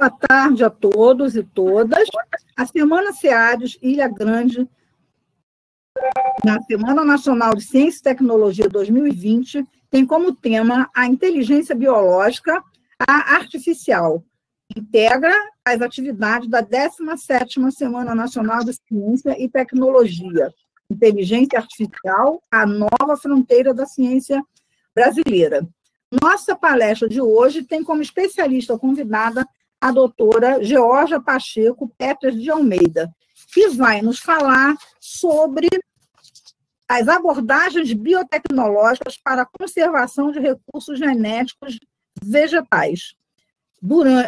Boa tarde a todos e todas. A Semana SEADES Ilha Grande, na Semana Nacional de Ciência e Tecnologia 2020, tem como tema a inteligência biológica artificial. Integra as atividades da 17ª Semana Nacional de Ciência e Tecnologia. Inteligência artificial, a nova fronteira da ciência brasileira. Nossa palestra de hoje tem como especialista convidada a doutora Georgia Pacheco Petras de Almeida, que vai nos falar sobre as abordagens biotecnológicas para a conservação de recursos genéticos vegetais.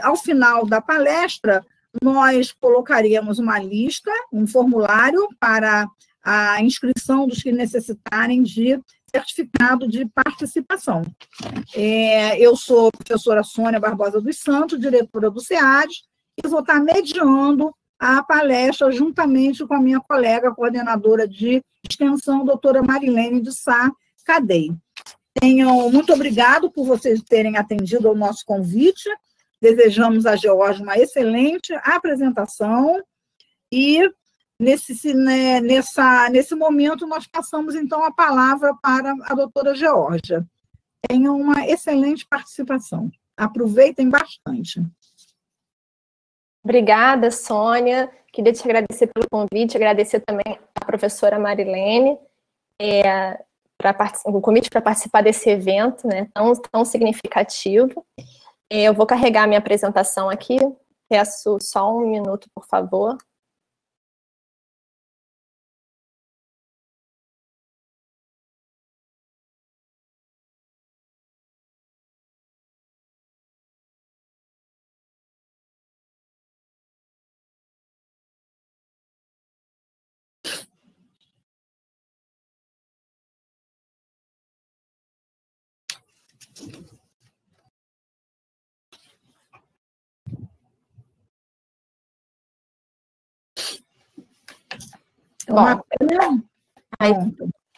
Ao final da palestra, nós colocaremos uma lista, um formulário para a inscrição dos que necessitarem de certificado de participação. Eu sou a professora Sônia Barbosa dos Santos, diretora do SEADES, e vou estar mediando a palestra juntamente com a minha colega coordenadora de extensão, doutora Marilene de Sá Cadei. Muito obrigado por vocês terem atendido ao nosso convite. Desejamos a Georgia uma excelente apresentação e nesse momento, nós passamos, então, a palavra para a doutora Georgia. Tenham uma excelente participação. Aproveitem bastante. Obrigada, Sônia. Queria te agradecer pelo convite, agradecer também à professora Marilene o convite para participar desse evento, né, tão significativo. Eu vou carregar minha apresentação aqui. Peço só um minuto, por favor.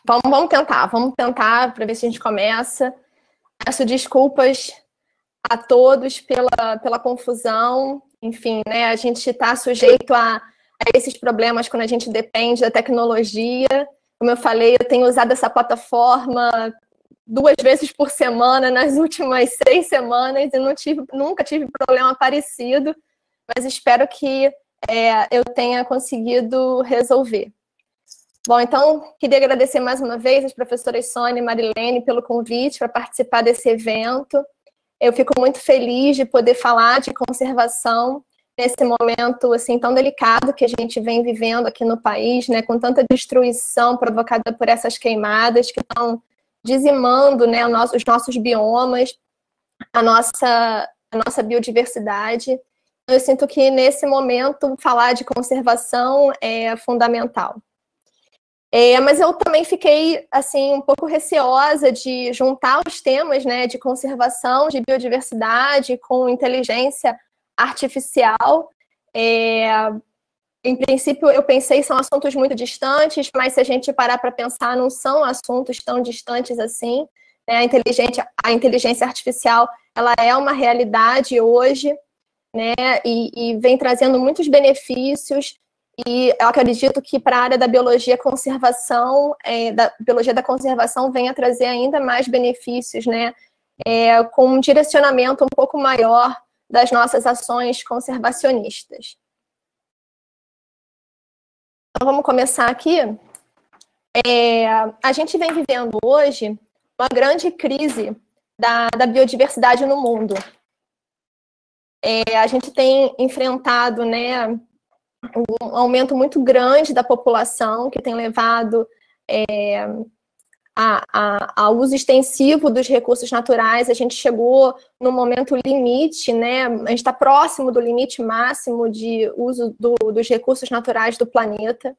Bom, vamos tentar para ver se a gente começa. Peço desculpas a todos pela confusão, enfim, né, a gente está sujeito a esses problemas quando a gente depende da tecnologia. Como eu falei, eu tenho usado essa plataforma 2 vezes por semana nas últimas 6 semanas e nunca tive problema parecido, mas espero que eu tenha conseguido resolver. Bom, então, queria agradecer mais uma vez às professoras Sônia e Marilene pelo convite para participar desse evento. Eu fico muito feliz de poder falar de conservação nesse momento assim, tão delicado que a gente vem vivendo aqui no país, né, com tanta destruição provocada por essas queimadas que estão dizimando, né, os nossos biomas, a nossa biodiversidade. Eu sinto que, nesse momento, falar de conservação é fundamental. Mas eu também fiquei assim, um pouco receosa de juntar os temas, né, de conservação, de biodiversidade com inteligência artificial. Em princípio, eu pensei que são assuntos muito distantes, mas se a gente parar para pensar, não são assuntos tão distantes assim. Né? A inteligência artificial, ela é uma realidade hoje, né, e vem trazendo muitos benefícios. E eu acredito que para a área da biologia conservação, da biologia da conservação venha trazer ainda mais benefícios, né? Com um direcionamento um pouco maior das nossas ações conservacionistas. Então, vamos começar aqui. A gente vem vivendo hoje uma grande crise da biodiversidade no mundo. A gente tem enfrentado, né, um aumento muito grande da população, que tem levado ao uso extensivo dos recursos naturais. A gente chegou no momento limite, né? A gente está próximo do limite máximo de uso dos recursos naturais do planeta.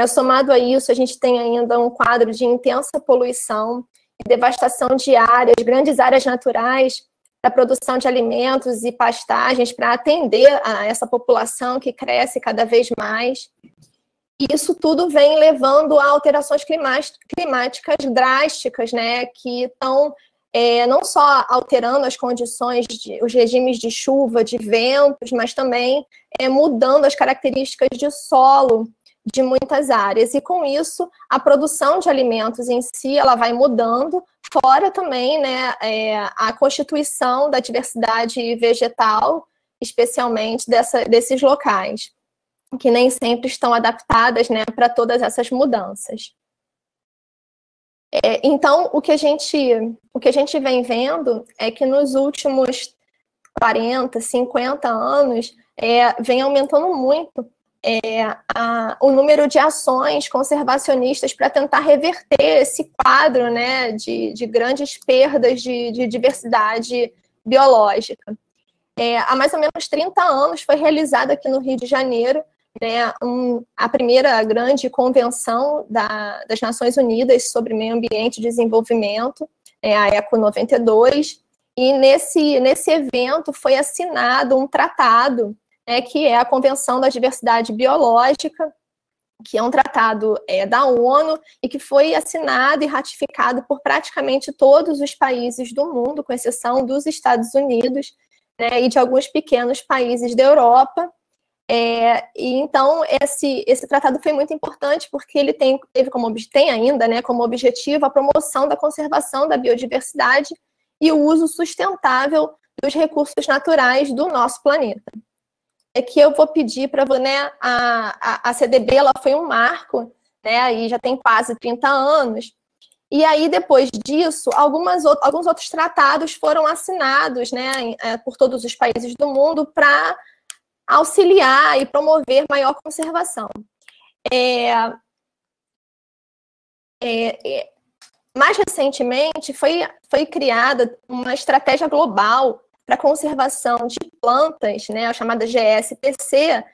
Somado a isso, a gente tem ainda um quadro de intensa poluição e devastação de áreas, grandes áreas naturais, da produção de alimentos e pastagens para atender a essa população que cresce cada vez mais. E isso tudo vem levando a alterações climáticas drásticas, né, que estão não só alterando as condições, os regimes de chuva, de ventos, mas também mudando as características de solo de muitas áreas. E com isso, a produção de alimentos em si, ela vai mudando, fora também, né, a constituição da diversidade vegetal, especialmente desses locais, que nem sempre estão adaptadas, né, para todas essas mudanças. Então, o que a gente vem vendo é que nos últimos 40, 50 anos, vem aumentando muito o número de ações conservacionistas para tentar reverter esse quadro, né, de grandes perdas de diversidade biológica. Há mais ou menos 30 anos foi realizada aqui no Rio de Janeiro, né, a primeira grande convenção das Nações Unidas sobre Meio Ambiente e Desenvolvimento, a ECO 92, e nesse evento foi assinado um tratado, que é a Convenção da Diversidade Biológica, que é um tratado da ONU e que foi assinado e ratificado por praticamente todos os países do mundo, com exceção dos Estados Unidos, né, e de alguns pequenos países da Europa. E então esse tratado foi muito importante porque ele tem ainda, né, como objetivo a promoção da conservação da biodiversidade e o uso sustentável dos recursos naturais do nosso planeta. Que eu vou pedir para você, né, a CDB ela foi um marco, né, e já tem quase 30 anos. E aí, depois disso, alguns outros tratados foram assinados, né, por todos os países do mundo para auxiliar e promover maior conservação. Mais recentemente, foi criada uma estratégia global para a conservação de plantas, né, a chamada GSPC,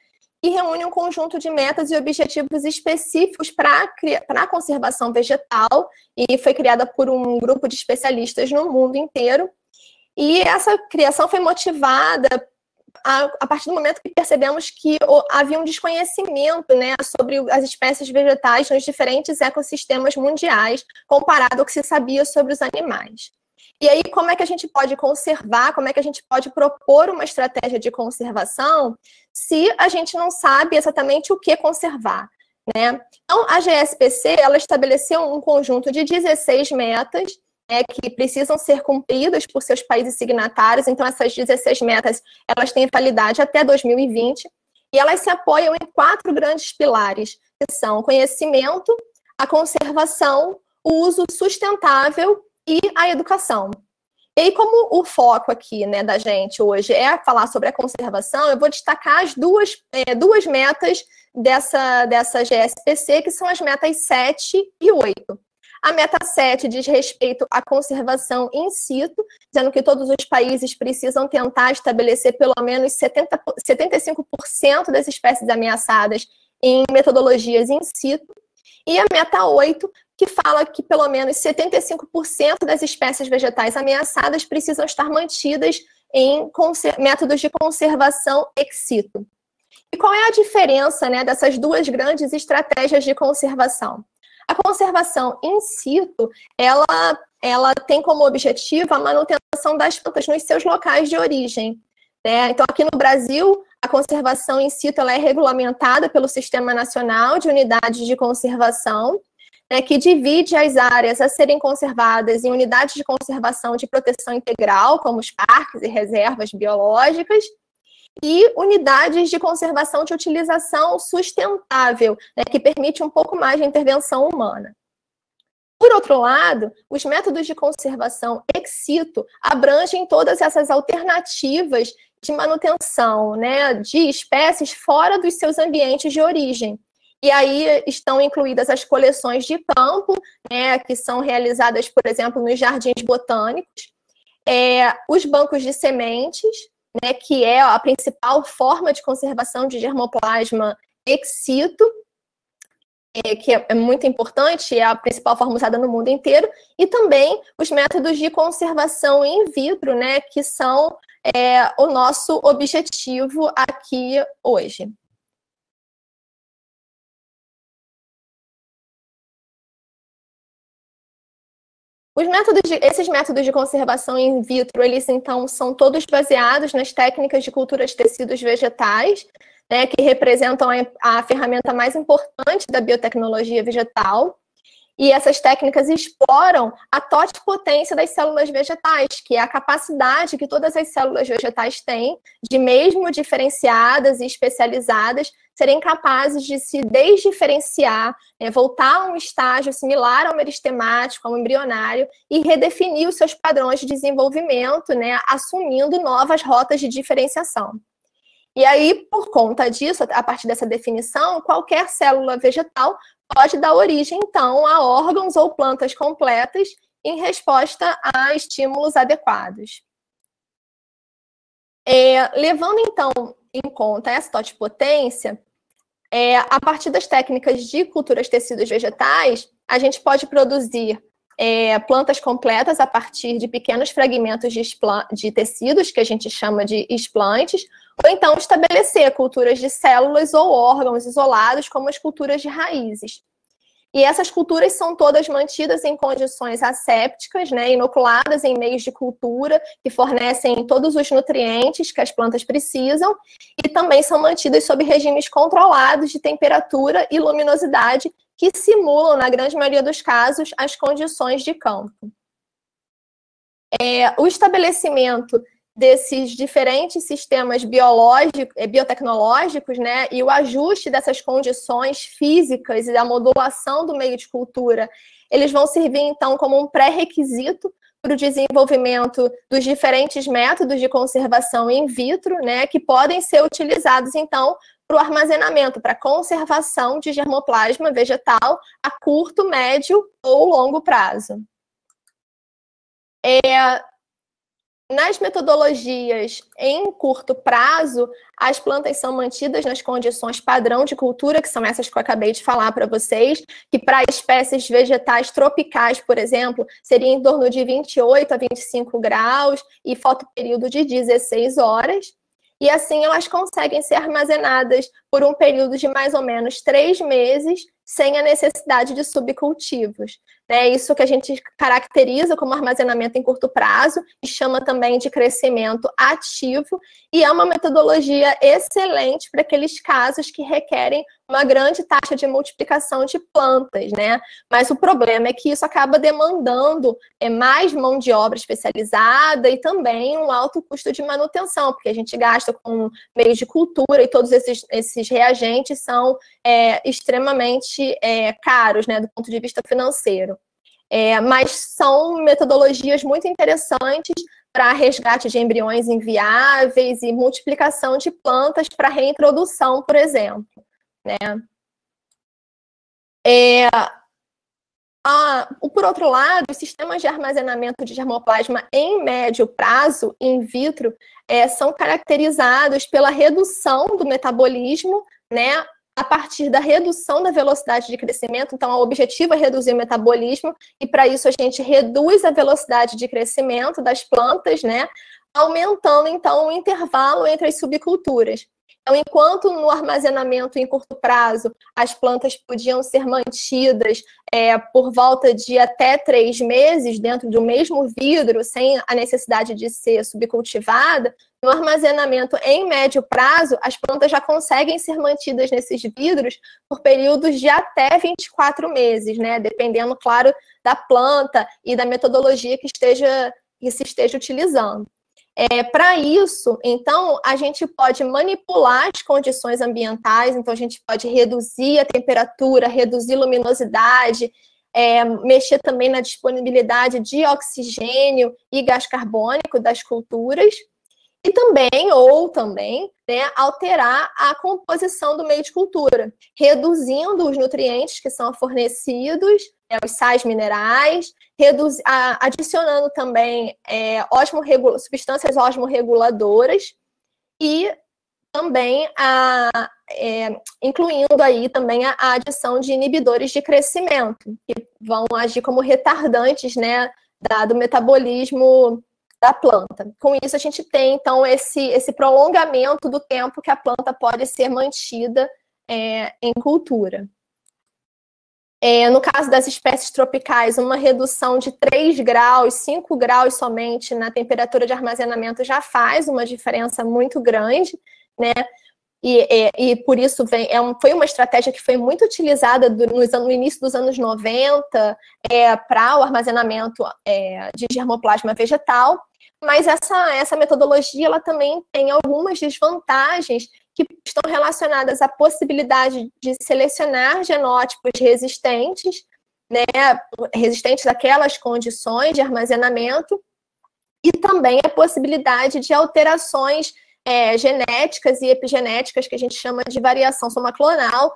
que reúne um conjunto de metas e objetivos específicos para a conservação vegetal, e foi criada por um grupo de especialistas no mundo inteiro. E essa criação foi motivada a partir do momento que percebemos que havia um desconhecimento, né, sobre as espécies vegetais nos diferentes ecossistemas mundiais, comparado ao que se sabia sobre os animais. E aí, como é que a gente pode conservar, como é que a gente pode propor uma estratégia de conservação se a gente não sabe exatamente o que conservar, né? Então, a GSPC, ela estabeleceu um conjunto de 16 metas, que precisam ser cumpridas por seus países signatários. Então, essas 16 metas, elas têm validade até 2020, e elas se apoiam em 4 grandes pilares, que são o conhecimento, a conservação, o uso sustentável e a educação. E aí, como o foco aqui, né, da gente hoje é falar sobre a conservação, eu vou destacar as duas metas dessa GSPC, que são as metas 7 e 8. A meta 7 diz respeito à conservação in situ, dizendo que todos os países precisam tentar estabelecer pelo menos 75% das espécies ameaçadas em metodologias in situ. E a meta 8, que fala que pelo menos 75% das espécies vegetais ameaçadas precisam estar mantidas em métodos de conservação ex situ. E qual é a diferença, né, dessas duas grandes estratégias de conservação? A conservação in situ, ela tem como objetivo a manutenção das plantas nos seus locais de origem, né? Então, aqui no Brasil, a conservação in situ ela é regulamentada pelo Sistema Nacional de Unidades de Conservação, né, que divide as áreas a serem conservadas em unidades de conservação de proteção integral, como os parques e reservas biológicas, e unidades de conservação de utilização sustentável, né, que permite um pouco mais de intervenção humana. Por outro lado, os métodos de conservação ex situ abrangem todas essas alternativas de manutenção, né, de espécies fora dos seus ambientes de origem. E aí estão incluídas as coleções de campo, né, que são realizadas, por exemplo, nos jardins botânicos, os bancos de sementes, né, que é a principal forma de conservação de germoplasma ex situ, que é muito importante, é a principal forma usada no mundo inteiro, e também os métodos de conservação in vitro, né, que são o nosso objetivo aqui hoje. Esses métodos de conservação in vitro, eles então são todos baseados nas técnicas de cultura de tecidos vegetais, né, que representam a ferramenta mais importante da biotecnologia vegetal. E essas técnicas exploram a totipotência das células vegetais, que é a capacidade que todas as células vegetais têm de, mesmo diferenciadas e especializadas, serem capazes de se desdiferenciar, né, voltar a um estágio similar ao meristemático, ao embrionário, e redefinir os seus padrões de desenvolvimento, né, assumindo novas rotas de diferenciação. E aí, por conta disso, a partir dessa definição, qualquer célula vegetal pode dar origem, então, a órgãos ou plantas completas em resposta a estímulos adequados. Levando, então, em conta essa totipotência, a partir das técnicas de cultura de tecidos vegetais, a gente pode produzir plantas completas a partir de pequenos fragmentos de tecidos, que a gente chama de explantes, ou então estabelecer culturas de células ou órgãos isolados, como as culturas de raízes. E essas culturas são todas mantidas em condições assépticas, né, inoculadas em meios de cultura, que fornecem todos os nutrientes que as plantas precisam, e também são mantidas sob regimes controlados de temperatura e luminosidade, que simulam, na grande maioria dos casos, as condições de campo. O estabelecimento desses diferentes sistemas biotecnológicos, né, e o ajuste dessas condições físicas e da modulação do meio de cultura, eles vão servir, então, como um pré-requisito para o desenvolvimento dos diferentes métodos de conservação in vitro, né, que podem ser utilizados, então, para o armazenamento, para a conservação de germoplasma vegetal a curto, médio ou longo prazo. Nas metodologias em curto prazo, as plantas são mantidas nas condições padrão de cultura, que são essas que eu acabei de falar para vocês, que para espécies vegetais tropicais, por exemplo, seria em torno de 28 a 25 graus e fotoperíodo de 16 horas. E assim elas conseguem ser armazenadas por um período de mais ou menos 3 meses, sem a necessidade de subcultivos. Isso que a gente caracteriza como armazenamento em curto prazo e chama também de crescimento ativo, e é uma metodologia excelente para aqueles casos que requerem uma grande taxa de multiplicação de plantas, né? Mas o problema é que isso acaba demandando mais mão de obra especializada e também um alto custo de manutenção, porque a gente gasta com meio de cultura e todos esses reagentes são extremamente caros, né, do ponto de vista financeiro. Mas são metodologias muito interessantes para resgate de embriões inviáveis e multiplicação de plantas para reintrodução, por exemplo, né? Por outro lado, os sistemas de armazenamento de germoplasma em médio prazo, in vitro, são caracterizados pela redução do metabolismo, né, a partir da redução da velocidade de crescimento. Então, o objetivo é reduzir o metabolismo, e para isso a gente reduz a velocidade de crescimento das plantas, né, aumentando, então, o intervalo entre as subculturas. Então, enquanto no armazenamento em curto prazo as plantas podiam ser mantidas por volta de até 3 meses dentro do mesmo vidro, sem a necessidade de ser subcultivada, no armazenamento em médio prazo, as plantas já conseguem ser mantidas nesses vidros por períodos de até 24 meses, né? Dependendo, claro, da planta e da metodologia que se esteja utilizando. Para isso, então, a gente pode manipular as condições ambientais, então a gente pode reduzir a temperatura, reduzir a luminosidade, mexer também na disponibilidade de oxigênio e gás carbônico das culturas, e também, né, alterar a composição do meio de cultura, reduzindo os nutrientes que são fornecidos, os sais minerais, adicionando também substâncias osmorreguladoras e também incluindo aí também a adição de inibidores de crescimento, que vão agir como retardantes, né, do metabolismo da planta. Com isso, a gente tem, então, esse prolongamento do tempo que a planta pode ser mantida em cultura. No caso das espécies tropicais, uma redução de 3 graus, 5 graus somente na temperatura de armazenamento já faz uma diferença muito grande, né? E por isso foi uma estratégia que foi muito utilizada no início dos anos 90 para o armazenamento de germoplasma vegetal, mas essa metodologia ela também tem algumas desvantagens que estão relacionadas à possibilidade de selecionar genótipos resistentes, né, resistentes àquelas condições de armazenamento, e também a possibilidade de alterações genéticas e epigenéticas, que a gente chama de variação somaclonal,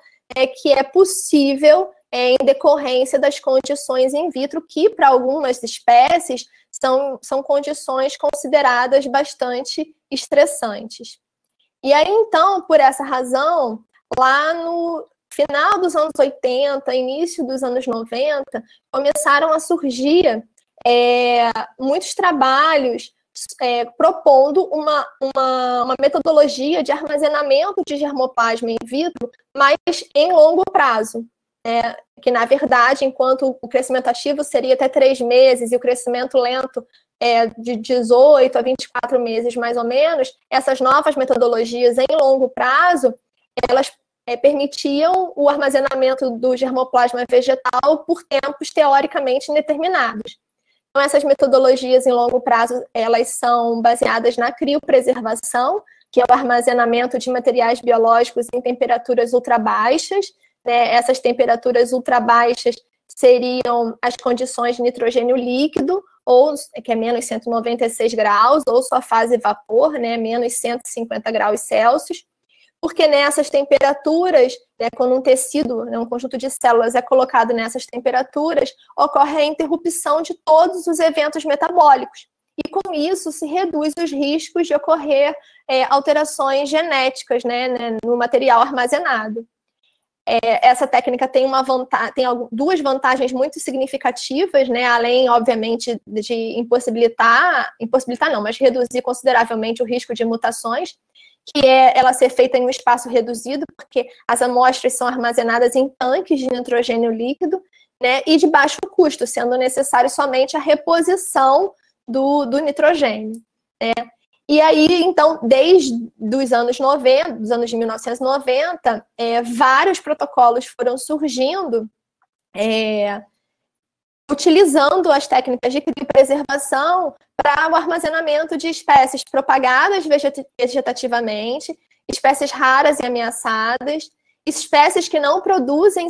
que é possível em decorrência das condições in vitro, que para algumas espécies são condições consideradas bastante estressantes. E aí, então, por essa razão, lá no final dos anos 80, início dos anos 90, começaram a surgir muitos trabalhos propondo uma metodologia de armazenamento de germoplasma in vitro, mas em longo prazo. Que, na verdade, enquanto o crescimento ativo seria até 3 meses e o crescimento lento de 18 a 24 meses, mais ou menos, essas novas metodologias em longo prazo, elas permitiam o armazenamento do germoplasma vegetal por tempos teoricamente indeterminados. Então, essas metodologias em longo prazo, elas são baseadas na criopreservação, que é o armazenamento de materiais biológicos em temperaturas ultrabaixas. Essas temperaturas ultrabaixas seriam as condições de nitrogênio líquido, ou que é menos 196 graus, ou sua fase vapor, menos 150 graus Celsius, porque nessas temperaturas, quando um tecido, um conjunto de células é colocado nessas temperaturas, ocorre a interrupção de todos os eventos metabólicos. E com isso se reduz os riscos de ocorrer alterações genéticas no material armazenado. Essa técnica tem duas vantagens muito significativas, além, obviamente, de mas reduzir consideravelmente o risco de mutações, que é ela ser feita em um espaço reduzido, porque as amostras são armazenadas em tanques de nitrogênio líquido, e de baixo custo, sendo necessário somente a reposição do nitrogênio. E aí, então, desde os anos 90, dos anos de 1990, vários protocolos foram surgindo, utilizando as técnicas de criopreservação para o armazenamento de espécies propagadas vegetativamente, espécies raras e ameaçadas, espécies que não produzem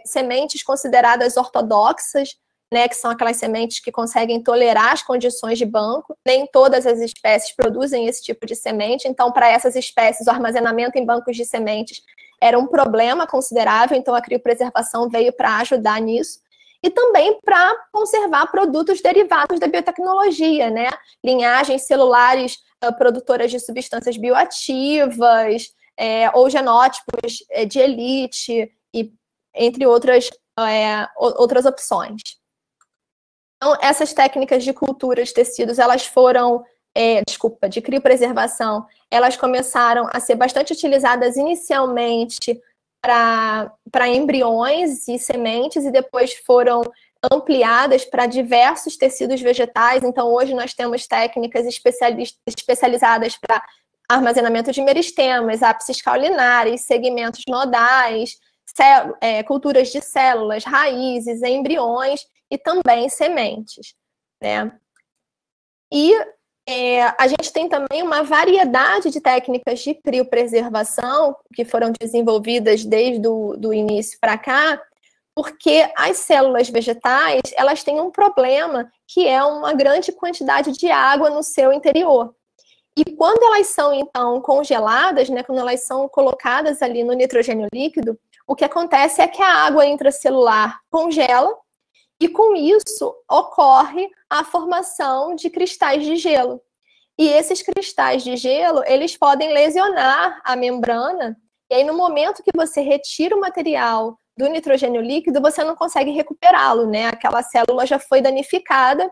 sementes consideradas ortodoxas, que são aquelas sementes que conseguem tolerar as condições de banco. Nem todas as espécies produzem esse tipo de semente, então, para essas espécies, o armazenamento em bancos de sementes era um problema considerável, então a criopreservação veio para ajudar nisso. E também para conservar produtos derivados da biotecnologia, linhagens celulares produtoras de substâncias bioativas, ou genótipos de elite, e entre outras opções. Então, essas técnicas de cultura de tecidos, elas foram, de criopreservação, elas começaram a ser bastante utilizadas inicialmente para embriões e sementes, e depois foram ampliadas para diversos tecidos vegetais. Então, hoje nós temos técnicas especializadas para armazenamento de meristemas, ápices caulinares, segmentos nodais, culturas de células, raízes, embriões e também sementes, E a gente tem também uma variedade de técnicas de criopreservação que foram desenvolvidas desde o início para cá, porque as células vegetais, elas têm um problema, que é uma grande quantidade de água no seu interior. E quando elas são, então, congeladas, quando elas são colocadas ali no nitrogênio líquido, o que acontece é que a água intracelular congela, e com isso ocorre a formação de cristais de gelo. E esses cristais de gelo, eles podem lesionar a membrana, e aí no momento que você retira o material do nitrogênio líquido, você não consegue recuperá-lo, Aquela célula já foi danificada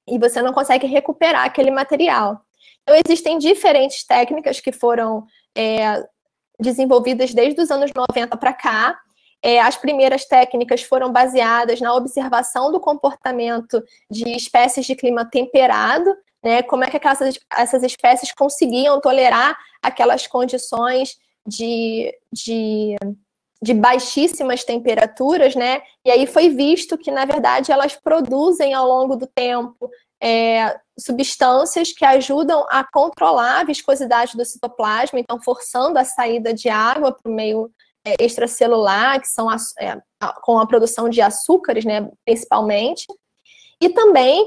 e você não consegue recuperar aquele material. Então, existem diferentes técnicas que foram desenvolvidas desde os anos 90 para cá. As primeiras técnicas foram baseadas na observação do comportamento de espécies de clima temperado, né? Como é que essas espécies conseguiam tolerar aquelas condições de baixíssimas temperaturas, né? E aí foi visto que, na verdade, elas produzem ao longo do tempo substâncias que ajudam a controlar a viscosidade do citoplasma, então forçando a saída de água para o meio extracelular, que são com a produção de açúcares, né, principalmente, e também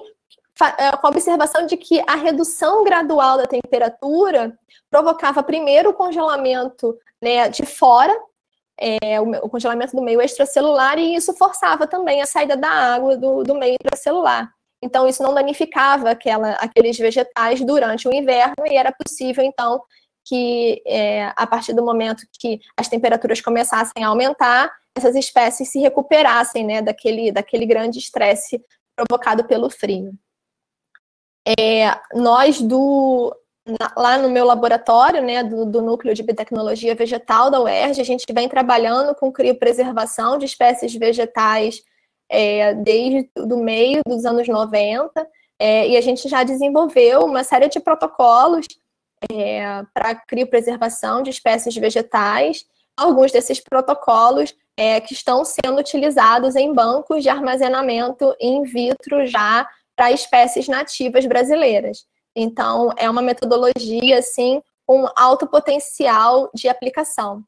com a observação de que a redução gradual da temperatura provocava primeiro o congelamento, né, de fora, o congelamento do meio extracelular, e isso forçava também a saída da água do meio intracelular. Então, isso não danificava aqueles vegetais durante o inverno, e era possível, então, que a partir do momento que as temperaturas começassem a aumentar, essas espécies se recuperassem, né, daquele grande estresse provocado pelo frio. Lá no meu laboratório, né, do Núcleo de Biotecnologia Vegetal da UERJ, a gente vem trabalhando com criopreservação de espécies vegetais desde o meio dos anos 90, e a gente já desenvolveu uma série de protocolos para criopreservação de espécies vegetais. Alguns desses protocolos que estão sendo utilizados em bancos de armazenamento in vitro já para espécies nativas brasileiras. Então, é uma metodologia, assim, com alto potencial de aplicação.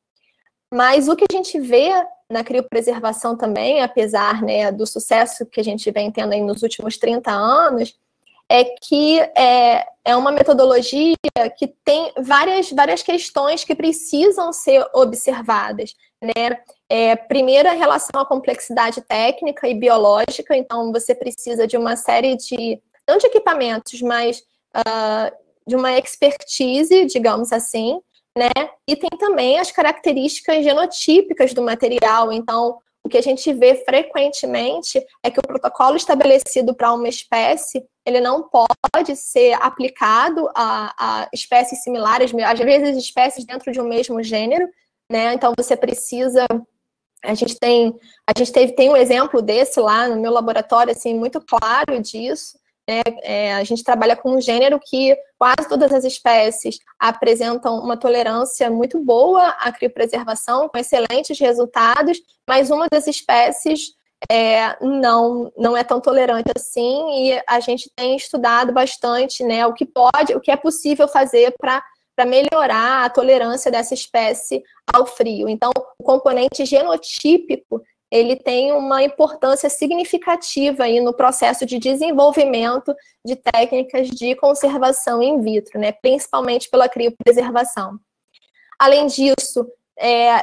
Mas o que a gente vê na criopreservação também, apesar, né, do sucesso que a gente vem tendo aí nos últimos 30 anos, é que é uma metodologia que tem várias questões que precisam ser observadas, né? Primeiro, em relação à complexidade técnica e biológica, então você precisa de uma série não de equipamentos, mas de uma expertise, digamos assim, né? E tem também as características genotípicas do material. Então, o que a gente vê frequentemente é que o protocolo estabelecido para uma espécie, ele não pode ser aplicado a espécies similares, às vezes espécies dentro de um mesmo gênero, né? Então, você precisa... A gente tem um exemplo desse lá no meu laboratório, assim, muito claro disso. A gente trabalha com um gênero que quase todas as espécies apresentam uma tolerância muito boa à criopreservação, com excelentes resultados, mas uma das espécies não é tão tolerante assim, e a gente tem estudado bastante, né, o que é possível fazer para melhorar a tolerância dessa espécie ao frio. Então, o componente genotípico, ele tem uma importância significativa aí no processo de desenvolvimento de técnicas de conservação in vitro, né, principalmente pela criopreservação. Além disso,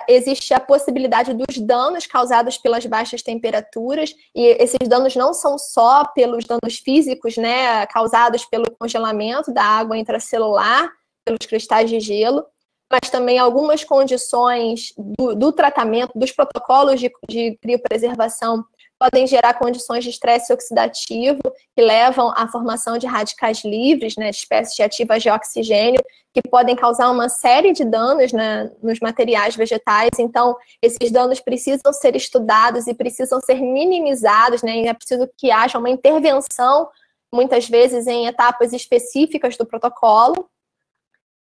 existe a possibilidade dos danos causados pelas baixas temperaturas, e esses danos não são só pelos danos físicos, né, causados pelo congelamento da água intracelular, pelos cristais de gelo, mas também algumas condições do tratamento, dos protocolos de criopreservação podem gerar condições de estresse oxidativo que levam à formação de radicais livres, né, de espécies ativas de oxigênio, que podem causar uma série de danos, né, nos materiais vegetais. Então, esses danos precisam ser estudados e precisam ser minimizados, né, e é preciso que haja uma intervenção, muitas vezes em etapas específicas do protocolo.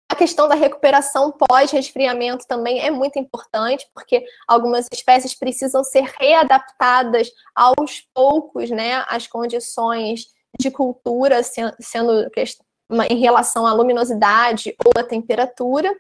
A questão da recuperação pós-resfriamento também é muito importante, porque algumas espécies precisam ser readaptadas aos poucos, né, às condições de cultura, sendo em relação à luminosidade ou à temperatura.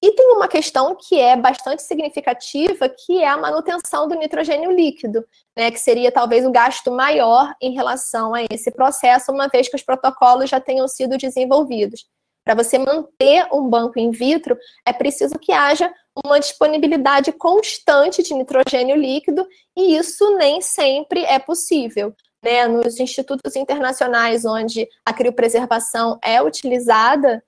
E tem uma questão que é bastante significativa, que é a manutenção do nitrogênio líquido, né, que seria talvez o gasto maior em relação a esse processo, uma vez que os protocolos já tenham sido desenvolvidos. Para você manter um banco in vitro, é preciso que haja uma disponibilidade constante de nitrogênio líquido, e isso nem sempre é possível, né? Nos institutos internacionais onde a criopreservação é utilizada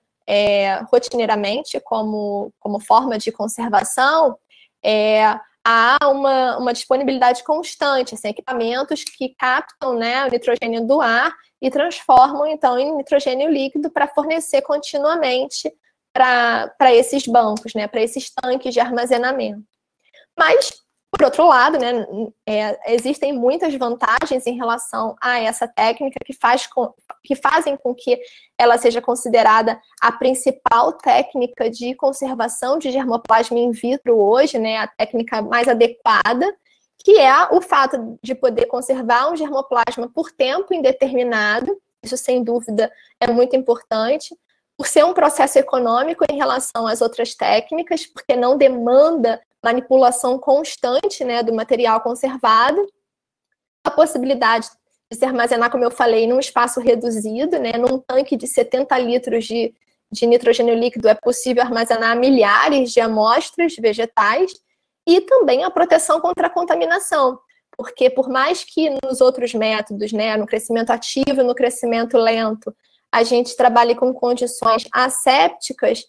rotineiramente como forma de conservação, há uma disponibilidade constante, assim, equipamentos que captam, né, o nitrogênio do ar e transformam, então, em nitrogênio líquido para fornecer continuamente para esses bancos, né, para esses tanques de armazenamento. Mas, Por outro lado, né, existem muitas vantagens em relação a essa técnica que fazem com que ela seja considerada a principal técnica de conservação de germoplasma in vitro hoje, né, a técnica mais adequada, que é o fato de poder conservar um germoplasma por tempo indeterminado. Isso, sem dúvida, é muito importante, por ser um processo econômico em relação às outras técnicas, porque não demanda manipulação constante, né, do material conservado, a possibilidade de se armazenar, como eu falei, num espaço reduzido, né, num tanque de 70 litros de nitrogênio líquido é possível armazenar milhares de amostras vegetais, e também a proteção contra a contaminação, porque por mais que nos outros métodos, né, no crescimento ativo e no crescimento lento, a gente trabalhe com condições assépticas,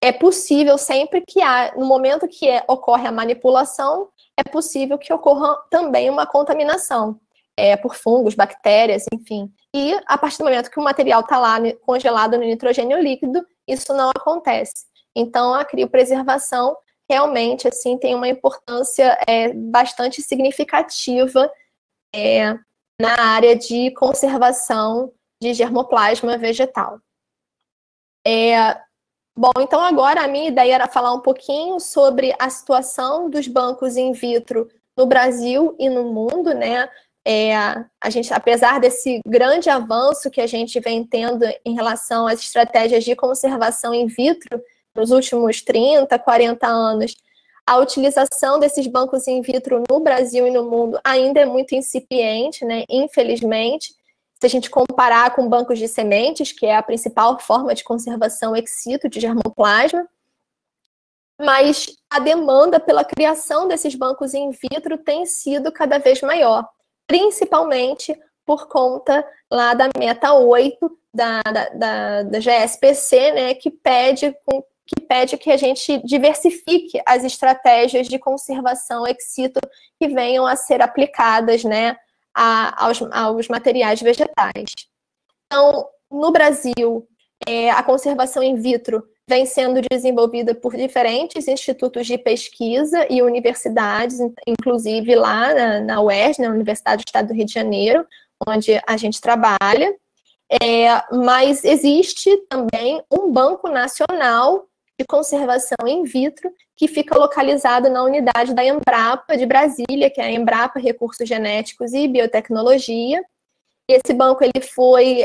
é possível sempre que no momento que ocorre a manipulação, é possível que ocorra também uma contaminação por fungos, bactérias, enfim. E a partir do momento que o material está lá congelado no nitrogênio líquido, isso não acontece. Então, a criopreservação realmente assim, tem uma importância bastante significativa na área de conservação de germoplasma vegetal. Bom, então agora a minha ideia era falar um pouquinho sobre a situação dos bancos in vitro no Brasil e no mundo, né? A gente, apesar desse grande avanço que a gente vem tendo em relação às estratégias de conservação in vitro nos últimos 30, 40 anos, a utilização desses bancos in vitro no Brasil e no mundo ainda é muito incipiente, né? Infelizmente. Se a gente comparar com bancos de sementes, que é a principal forma de conservação ex situ de germoplasma, mas a demanda pela criação desses bancos in vitro tem sido cada vez maior, principalmente por conta lá da meta 8 da GSPC, né, que pede que a gente diversifique as estratégias de conservação ex situ que venham a ser aplicadas, né, aos materiais vegetais. Então, no Brasil, a conservação in vitro vem sendo desenvolvida por diferentes institutos de pesquisa e universidades, inclusive lá na UERJ, na Universidade do Estado do Rio de Janeiro, onde a gente trabalha, mas existe também um Banco Nacional de Conservação in Vitro, que fica localizado na unidade da Embrapa de Brasília, que é a Embrapa Recursos Genéticos e Biotecnologia. Esse banco ele foi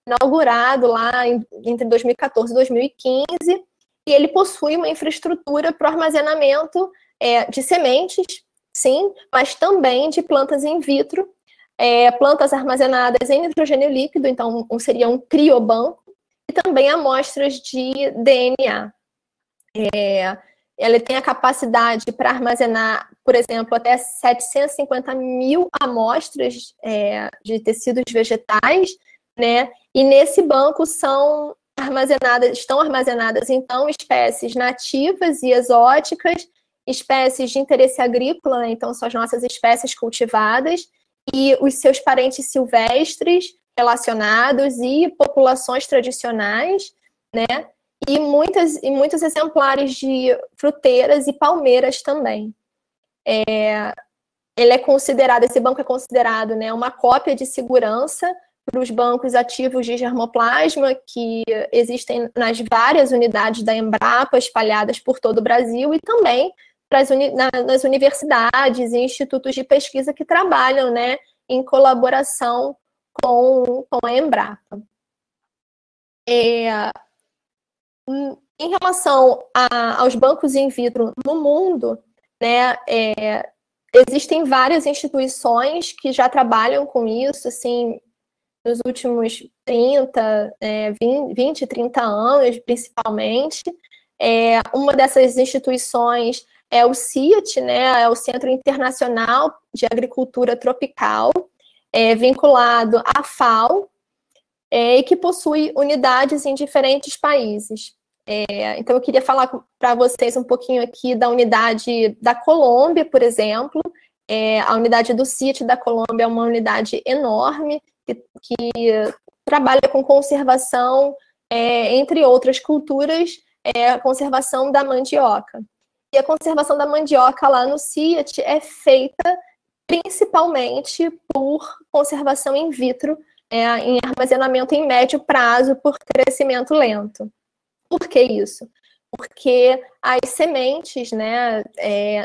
inaugurado lá entre 2014 e 2015, e ele possui uma infraestrutura para o armazenamento de sementes, sim, mas também de plantas in vitro, plantas armazenadas em nitrogênio líquido, então seria um criobanco, e também amostras de DNA. Ela tem a capacidade para armazenar, por exemplo, até 750 mil amostras de tecidos vegetais, né? E nesse banco estão armazenadas, então, espécies nativas e exóticas, espécies de interesse agrícola, né? Então, são as nossas espécies cultivadas, e os seus parentes silvestres relacionados e populações tradicionais, né? E muitos exemplares de fruteiras e palmeiras também. Esse banco é considerado, né, uma cópia de segurança para os bancos ativos de germoplasma que existem nas várias unidades da Embrapa espalhadas por todo o Brasil, e também nas universidades e institutos de pesquisa que trabalham, né, em colaboração com a Embrapa. Em relação aos bancos in vitro no mundo, né, existem várias instituições que já trabalham com isso, assim, nos últimos 20, 30 anos, principalmente. Uma dessas instituições é o CIAT, né, é o Centro Internacional de Agricultura Tropical, vinculado à FAO, e que possui unidades em diferentes países. Então, eu queria falar para vocês um pouquinho aqui da unidade da Colômbia, por exemplo. A unidade do CIAT da Colômbia é uma unidade enorme, que trabalha com conservação, entre outras culturas, a conservação da mandioca. E a conservação da mandioca lá no CIAT é feita principalmente por conservação in vitro, em armazenamento em médio prazo por crescimento lento. Por que isso? Porque as sementes, né,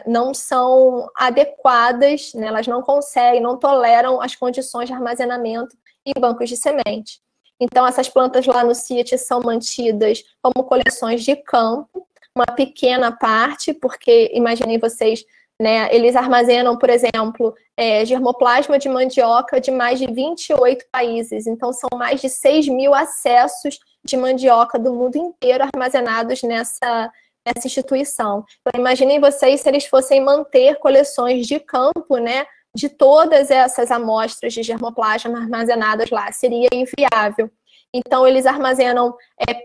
não são adequadas, né, elas não conseguem, não toleram as condições de armazenamento em bancos de semente. Então, essas plantas lá no CIAT são mantidas como coleções de campo, uma pequena parte, porque imaginem vocês, né, eles armazenam, por exemplo, germoplasma de mandioca de mais de 28 países. Então, são mais de 6.000 acessos de mandioca do mundo inteiro armazenados nessa instituição. Então, imaginem vocês se eles fossem manter coleções de campo, né, de todas essas amostras de germoplasma armazenadas lá. Seria inviável. Então, eles armazenam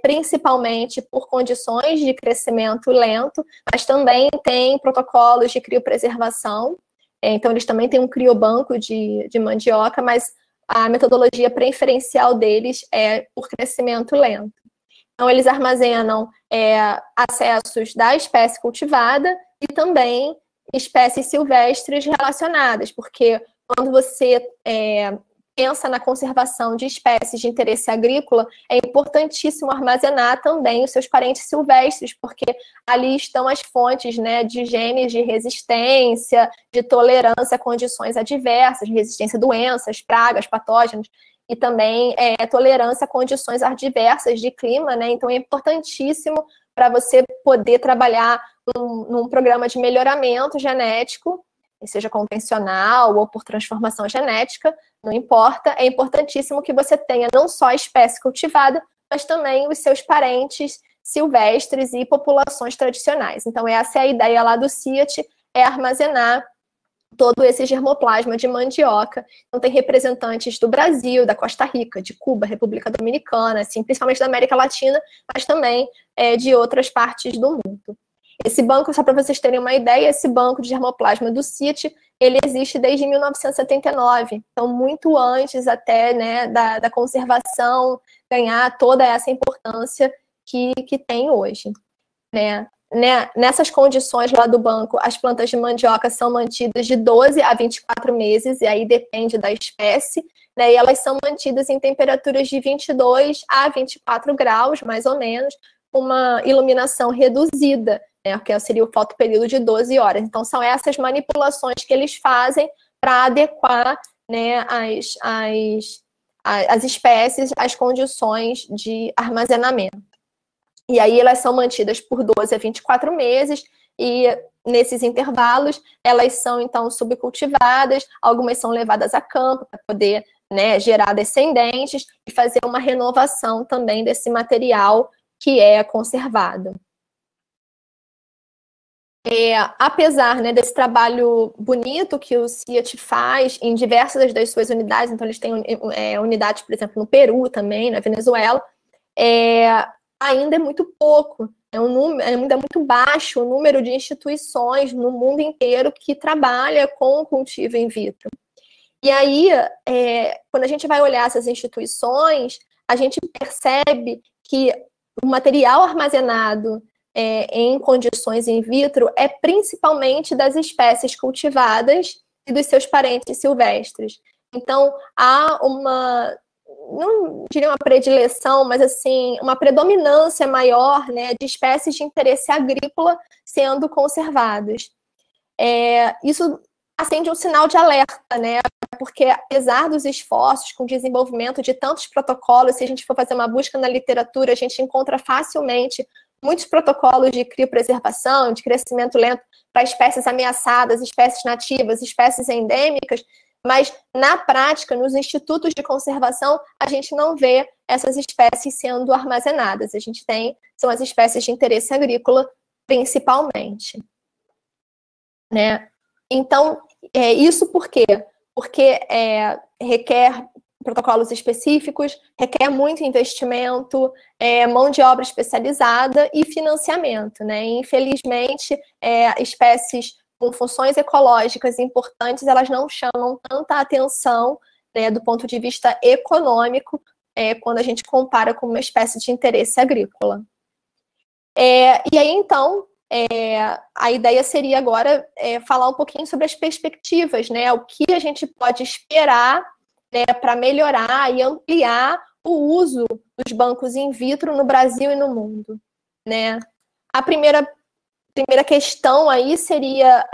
principalmente por condições de crescimento lento, mas também tem protocolos de criopreservação. Então, eles também têm um criobanco de mandioca, mas a metodologia preferencial deles é por crescimento lento. Então, eles armazenam acessos da espécie cultivada e também espécies silvestres relacionadas, porque quando você pensa na conservação de espécies de interesse agrícola, é importantíssimo armazenar também os seus parentes silvestres, porque ali estão as fontes, né, de genes de resistência, de tolerância a condições adversas, resistência a doenças, pragas, patógenos, e também tolerância a condições adversas de clima, né? Então é importantíssimo para você poder trabalhar num programa de melhoramento genético, seja convencional ou por transformação genética, não importa, é importantíssimo que você tenha não só a espécie cultivada, mas também os seus parentes silvestres e populações tradicionais. Então, essa é a ideia lá do CIAT, é armazenar todo esse germoplasma de mandioca. Então, tem representantes do Brasil, da Costa Rica, de Cuba, República Dominicana, assim, principalmente da América Latina, mas também de outras partes do mundo. Esse banco, só para vocês terem uma ideia, esse banco de germoplasma do CIAT, ele existe desde 1979, então muito antes até, né, da conservação ganhar toda essa importância que tem hoje, né? Nessas condições lá do banco, as plantas de mandioca são mantidas de 12 a 24 meses, e aí depende da espécie, né? E elas são mantidas em temperaturas de 22 a 24 graus, mais ou menos, com uma iluminação reduzida, que seria o fotoperíodo de 12 horas. Então, são essas manipulações que eles fazem para adequar, né, as espécies às condições de armazenamento. E aí, elas são mantidas por 12 a 24 meses, e nesses intervalos, elas são, então, subcultivadas, algumas são levadas a campo para poder, né, gerar descendentes e fazer uma renovação também desse material que é conservado. Apesar, né, desse trabalho bonito que o CIAT faz em diversas das suas unidades, então eles têm unidades, por exemplo, no Peru também, na Venezuela, ainda é muito pouco, ainda é muito baixo o número de instituições no mundo inteiro que trabalha com o cultivo in vitro. E aí, quando a gente vai olhar essas instituições, a gente percebe que o material armazenado em condições in vitro é principalmente das espécies cultivadas e dos seus parentes silvestres. Então, há não diria uma predileção, mas assim, uma predominância maior, né, de espécies de interesse agrícola sendo conservadas. Isso acende um sinal de alerta, né? Porque apesar dos esforços com o desenvolvimento de tantos protocolos, se a gente for fazer uma busca na literatura, a gente encontra facilmente muitos protocolos de criopreservação, de crescimento lento para espécies ameaçadas, espécies nativas, espécies endêmicas, mas na prática, nos institutos de conservação, a gente não vê essas espécies sendo armazenadas. A gente são as espécies de interesse agrícola, principalmente, né? Então, isso por quê? Porque requer protocolos específicos, requer muito investimento, mão de obra especializada e financiamento, né? E, infelizmente, espécies com funções ecológicas importantes, elas não chamam tanta atenção, né, do ponto de vista econômico, quando a gente compara com uma espécie de interesse agrícola. E aí, então, a ideia seria agora falar um pouquinho sobre as perspectivas, né? O que a gente pode esperar, né, para melhorar e ampliar o uso dos bancos in vitro no Brasil e no mundo, né? A primeira questão aí seria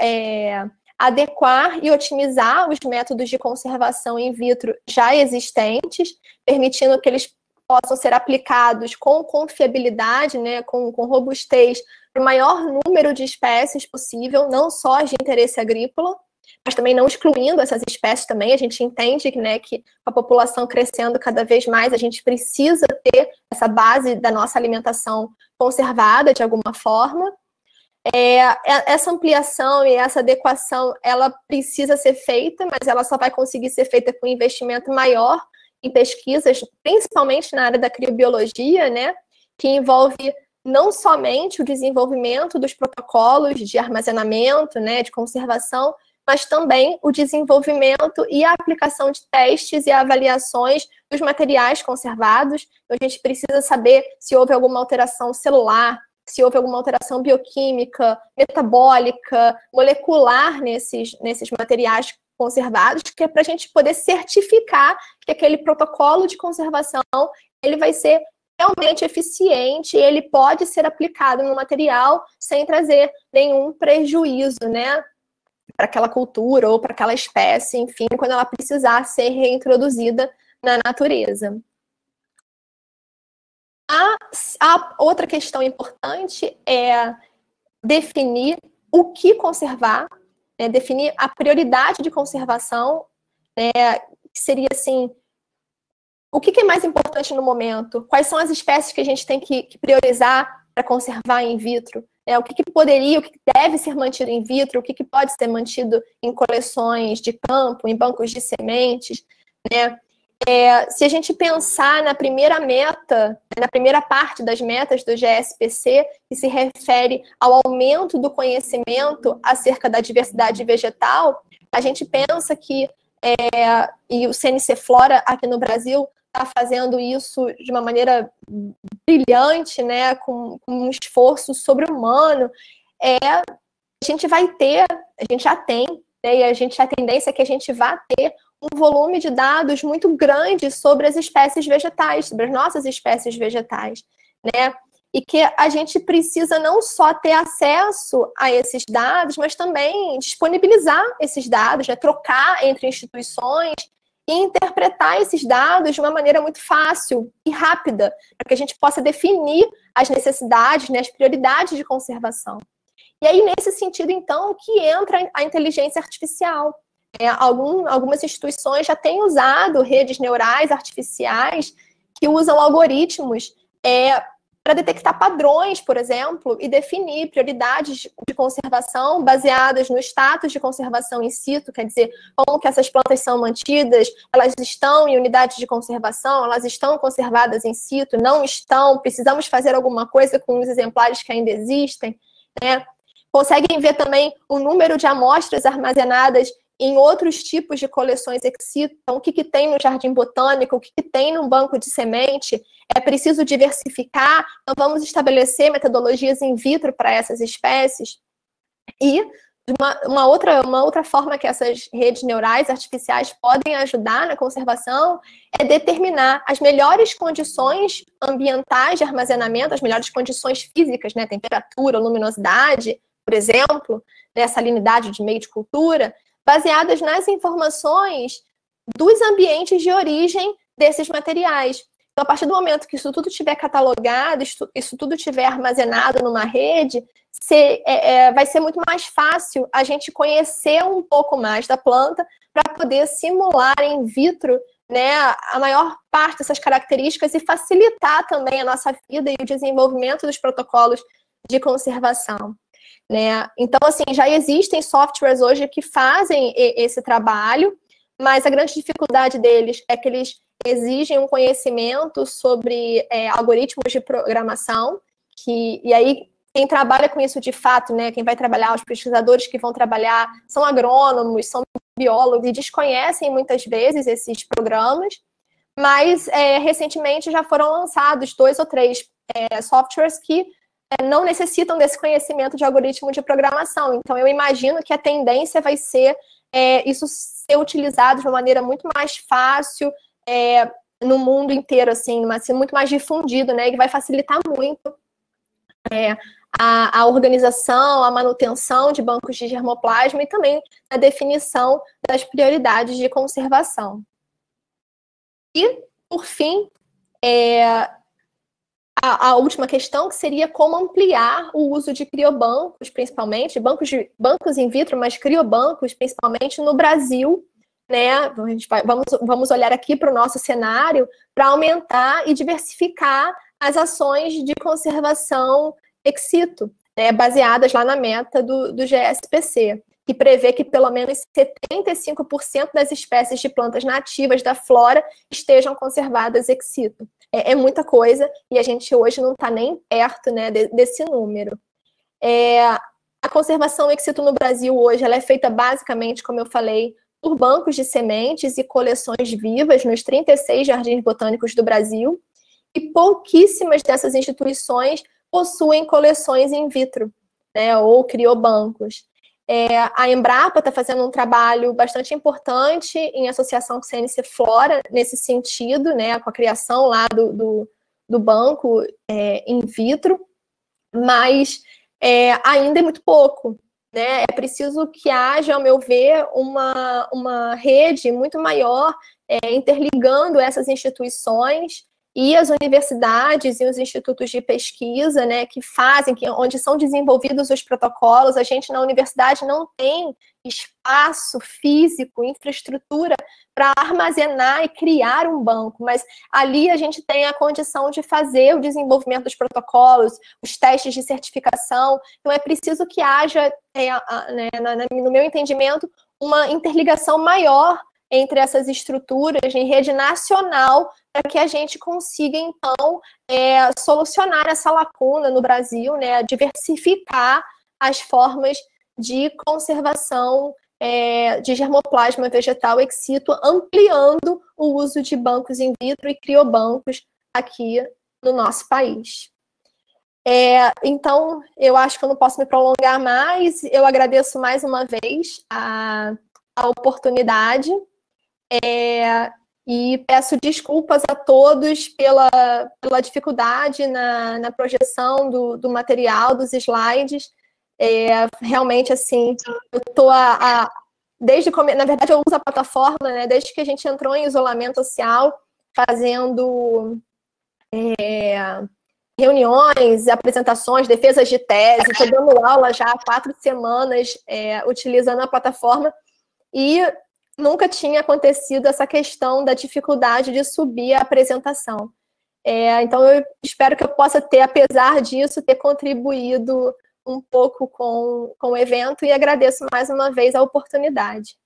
adequar e otimizar os métodos de conservação in vitro já existentes, permitindo que eles possam ser aplicados com confiabilidade, né, com robustez, para o maior número de espécies possível, não só as de interesse agrícola, mas também não excluindo essas espécies também. A gente entende que, né, que com a população crescendo cada vez mais, a gente precisa ter essa base da nossa alimentação conservada de alguma forma. Essa ampliação e essa adequação, ela precisa ser feita, mas ela só vai conseguir ser feita com investimento maior em pesquisas, principalmente na área da criobiologia, né, que envolve não somente o desenvolvimento dos protocolos de armazenamento, né, de conservação, mas também o desenvolvimento e a aplicação de testes e avaliações dos materiais conservados. Então, a gente precisa saber se houve alguma alteração celular, se houve alguma alteração bioquímica, metabólica, molecular nesses materiais conservados, que é para a gente poder certificar que aquele protocolo de conservação ele vai ser realmente eficiente e ele pode ser aplicado no material sem trazer nenhum prejuízo, né, para aquela cultura ou para aquela espécie, enfim, quando ela precisar ser reintroduzida na natureza. A outra questão importante é definir o que conservar, né, definir a prioridade de conservação, né, que seria assim, o que é mais importante no momento? Quais são as espécies que a gente tem que priorizar para conservar in vitro? O que poderia, o que deve ser mantido in vitro, o que pode ser mantido em coleções de campo, em bancos de sementes, né? Se a gente pensar na primeira meta, na primeira parte das metas do GSPC, que se refere ao aumento do conhecimento acerca da diversidade vegetal, a gente pensa que, e o CNC Flora aqui no Brasil está fazendo isso de uma maneira brilhante, né, com um esforço sobre-humano, a gente vai ter, a gente já tem, né, e a tendência é que a gente vá ter um volume de dados muito grande sobre as espécies vegetais, sobre as nossas espécies vegetais, né, e que a gente precisa não só ter acesso a esses dados, mas também disponibilizar esses dados, né, trocar entre instituições e interpretar esses dados de uma maneira muito fácil e rápida, para que a gente possa definir as necessidades, né, as prioridades de conservação. E aí, nesse sentido, então, que entra a inteligência artificial. Algumas instituições já têm usado redes neurais artificiais que usam algoritmos para detectar padrões, por exemplo, e definir prioridades de conservação baseadas no status de conservação in situ, quer dizer, como que essas plantas são mantidas, elas estão em unidades de conservação, elas estão conservadas in situ, não estão, precisamos fazer alguma coisa com os exemplares que ainda existem, né? Conseguem ver também o número de amostras armazenadas em outros tipos de coleções ex situ, então, o que tem no jardim botânico, o que tem no banco de semente, é preciso diversificar, então vamos estabelecer metodologias in vitro para essas espécies. E uma outra forma que essas redes neurais artificiais podem ajudar na conservação é determinar as melhores condições ambientais de armazenamento, as melhores condições físicas, né, temperatura, luminosidade, por exemplo, né, salinidade de meio de cultura, baseadas nas informações dos ambientes de origem desses materiais. Então, a partir do momento que isso tudo estiver catalogado, isso tudo estiver armazenado numa rede, vai ser muito mais fácil a gente conhecer um pouco mais da planta para poder simular in vitro, né, a maior parte dessas características e facilitar também a nossa vida e o desenvolvimento dos protocolos de conservação. Né? Então, assim, já existem softwares hoje que fazem esse trabalho, mas a grande dificuldade deles é que eles exigem um conhecimento sobre algoritmos de programação, e aí quem trabalha com isso de fato, né, quem vai trabalhar, os pesquisadores que vão trabalhar, são agrônomos, são biólogos e desconhecem muitas vezes esses programas, mas recentemente já foram lançados 2 ou 3 softwares que não necessitam desse conhecimento de algoritmo de programação. Então, eu imagino que a tendência vai ser isso ser utilizado de uma maneira muito mais fácil no mundo inteiro, assim, mas ser muito mais difundido, né? E que vai facilitar muito a organização, a manutenção de bancos de germoplasma e também a definição das prioridades de conservação. E, por fim, a última questão, que seria como ampliar o uso de criobancos, principalmente, bancos in vitro, mas criobancos, principalmente no Brasil, né? Vamos olhar aqui para o nosso cenário para aumentar e diversificar as ações de conservação ex situ, né, baseadas lá na meta do GSPC, que prevê que pelo menos 75% das espécies de plantas nativas da flora estejam conservadas ex situ. É muita coisa, e a gente hoje não está nem perto, né, desse número. A conservação ex situ no Brasil hoje ela é feita basicamente, como eu falei, por bancos de sementes e coleções vivas nos 36 jardins botânicos do Brasil, e pouquíssimas dessas instituições possuem coleções in vitro, né, ou criobancos. A Embrapa está fazendo um trabalho bastante importante em associação com o CNC Flora, nesse sentido, né, com a criação lá do banco in vitro, mas ainda é muito pouco, né? É preciso que haja, ao meu ver, uma rede muito maior interligando essas instituições e as universidades e os institutos de pesquisa, né, que fazem, onde são desenvolvidos os protocolos. A gente na universidade não tem espaço físico, infraestrutura para armazenar e criar um banco, mas ali a gente tem a condição de fazer o desenvolvimento dos protocolos, os testes de certificação. Então é preciso que haja, no meu entendimento, uma interligação maior entre essas estruturas em rede nacional, para que a gente consiga, então, solucionar essa lacuna no Brasil, né, diversificar as formas de conservação de germoplasma vegetal ex situ, ampliando o uso de bancos in vitro e criobancos aqui no nosso país. Então, eu acho que eu não posso me prolongar mais. Eu agradeço mais uma vez a oportunidade. E peço desculpas a todos pela dificuldade na projeção do material, dos slides. Realmente, assim, eu estou na verdade, eu uso a plataforma, né, desde que a gente entrou em isolamento social, fazendo reuniões, apresentações, defesas de tese, estou dando aula já há 4 semanas, utilizando a plataforma, e nunca tinha acontecido essa questão da dificuldade de subir a apresentação. Então, eu espero que eu possa ter, apesar disso, ter contribuído um pouco com o evento, e agradeço mais uma vez a oportunidade.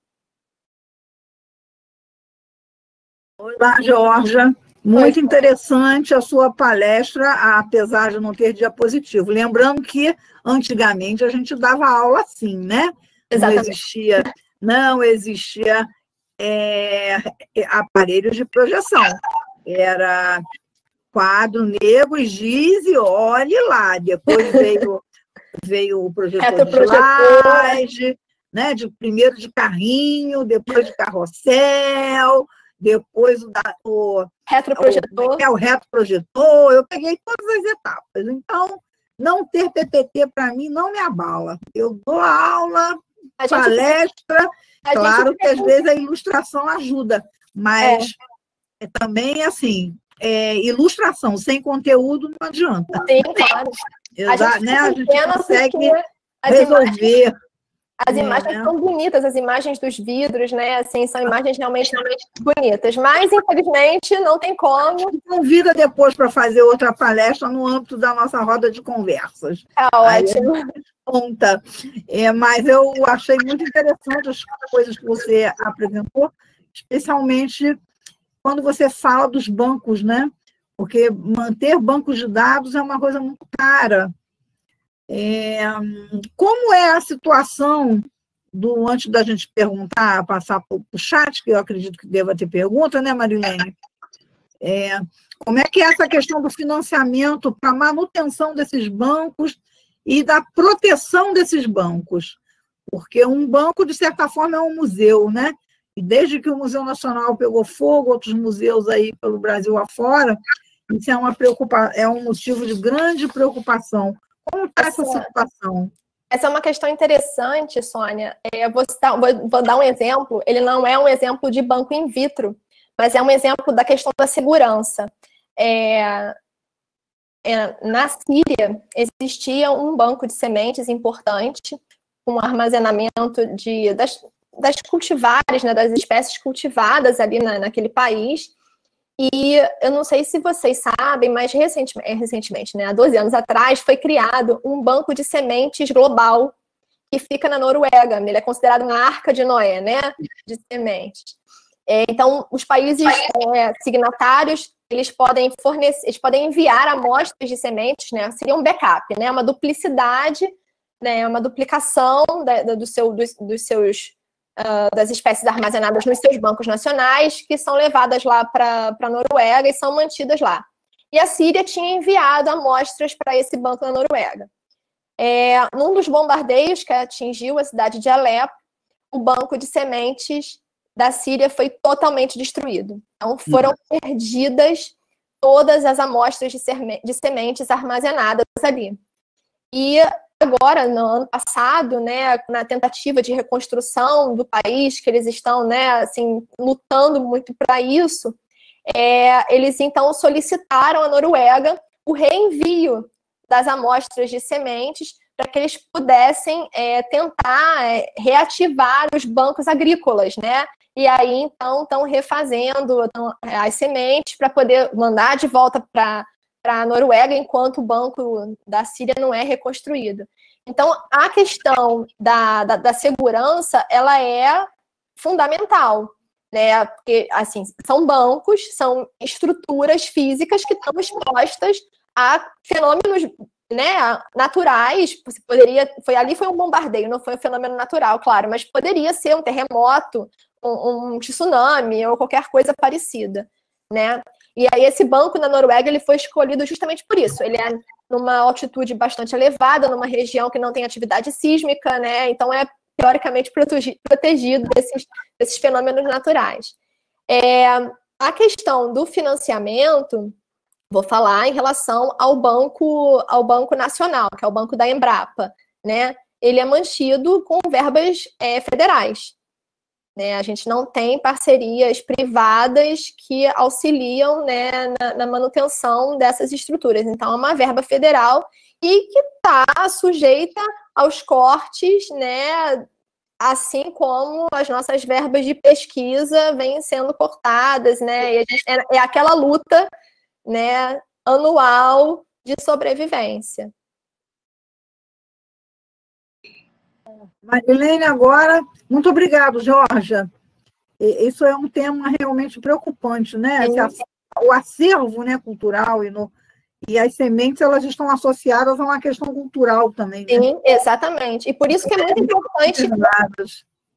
Olá, Georgia. Muito interessante a sua palestra, apesar de não ter diapositivo. Lembrando que, antigamente, a gente dava aula assim, né? Exatamente. Não existia aparelhos de projeção. Era quadro negro, giz e olhe lá. Depois veio o projetor de slide, né? Primeiro de carrinho, depois de carrossel, depois o retroprojetor. O retroprojetor. Eu peguei todas as etapas. Então, não ter PPT, para mim, não me abala. Eu dou aula, palestra, claro que às vezes a ilustração ajuda, mas também, assim, ilustração sem conteúdo não adianta. Sim, claro. A gente consegue resolver. As imagens são bonitas, as imagens dos vidros, né? Assim, são imagens realmente bonitas, mas, infelizmente, não tem como. Convida depois para fazer outra palestra no âmbito da nossa roda de conversas. Ótimo. Conta. Mas eu achei muito interessante as coisas que você apresentou, especialmente quando você fala dos bancos, né? Porque manter bancos de dados é uma coisa muito cara. Como é a situação antes da gente perguntar, passar para o chat, que eu acredito que deva ter pergunta, né, Marilene? Como é que é essa questão do financiamento para a manutenção desses bancos e da proteção desses bancos? Porque um banco, de certa forma, é um museu, né? E desde que o Museu Nacional pegou fogo, outros museus aí pelo Brasil afora, isso é um motivo de grande preocupação. Como está essa situação? Essa é uma questão interessante, Sônia. Vou dar um exemplo. Ele não é um exemplo de banco in vitro, mas é um exemplo da questão da segurança. Na Síria, existia um banco de sementes importante, com armazenamento das cultivares, né, das espécies cultivadas ali naquele país. E eu não sei se vocês sabem, mas recentemente, né, há 12 anos atrás, foi criado um banco de sementes global que fica na Noruega. Ele é considerado uma arca de Noé, né, de sementes. Então, os países signatários, eles podem enviar amostras de sementes, né, seria um backup, né, uma duplicidade, né, uma duplicação das espécies armazenadas nos seus bancos nacionais, que são levadas lá para a Noruega e são mantidas lá. E a Síria tinha enviado amostras para esse banco na Noruega. Num dos bombardeios que atingiu a cidade de Alepo, o banco de sementes da Síria foi totalmente destruído. Então, foram perdidas todas as amostras de sementes armazenadas ali. E agora, no ano passado, né, na tentativa de reconstrução do país, que eles estão, né, assim, lutando muito para isso, eles então solicitaram à Noruega o reenvio das amostras de sementes para que eles pudessem tentar reativar os bancos agrícolas, né? E aí, então, estão refazendo as sementes para poder mandar de volta para a Noruega, enquanto o banco da Síria não é reconstruído. Então, a questão da segurança, ela é fundamental, né? Porque, assim, são bancos, são estruturas físicas que estão expostas a fenômenos, né, naturais. Ali foi um bombardeio, não foi um fenômeno natural, claro, mas poderia ser um terremoto, um tsunami ou qualquer coisa parecida, né? E aí esse banco na Noruega, ele foi escolhido justamente por isso. Ele é numa altitude bastante elevada, numa região que não tem atividade sísmica, né? Então é teoricamente protegido desses fenômenos naturais. A questão do financiamento, vou falar em relação ao Banco Nacional, que é o banco da Embrapa, né? Ele é mantido com verbas federais. Né, a gente não tem parcerias privadas que auxiliam, né, na manutenção dessas estruturas. Então, é uma verba federal e que está sujeita aos cortes, né, assim como as nossas verbas de pesquisa vêm sendo cortadas, né, e é aquela luta, né, anual de sobrevivência. Marilene, agora, muito obrigado, Georgia. Isso é um tema realmente preocupante, né? O acervo, né, cultural e as sementes, elas estão associadas a uma questão cultural também, né? Sim, exatamente. E por isso que é muito importante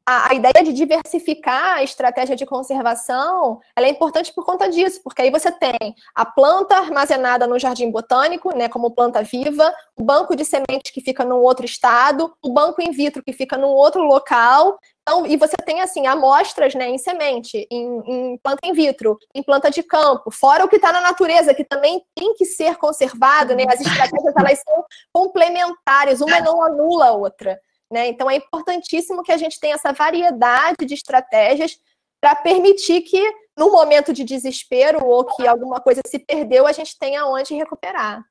a ideia de diversificar a estratégia de conservação, ela é importante por conta disso, porque aí você tem a planta armazenada no jardim botânico, né, como planta viva, o banco de semente que fica num outro estado, o banco in vitro que fica num outro local. Então, e você tem, assim, amostras, né, em semente, em planta in vitro, em planta de campo, fora o que está na natureza, que também tem que ser conservado, né? As estratégias, elas são complementares, uma não anula a outra. Né? Então, é importantíssimo que a gente tenha essa variedade de estratégias para permitir que, no momento de desespero ou que alguma coisa se perdeu, a gente tenha onde recuperar.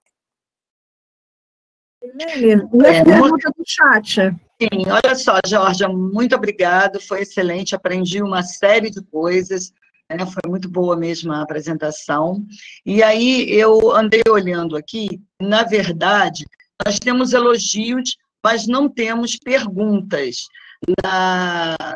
Pergunta do chat. Sim, olha só, Georgia, muito obrigado, foi excelente, aprendi uma série de coisas, né? Foi muito boa mesmo a apresentação. E aí, eu andei olhando aqui, na verdade, nós temos elogios, mas não temos perguntas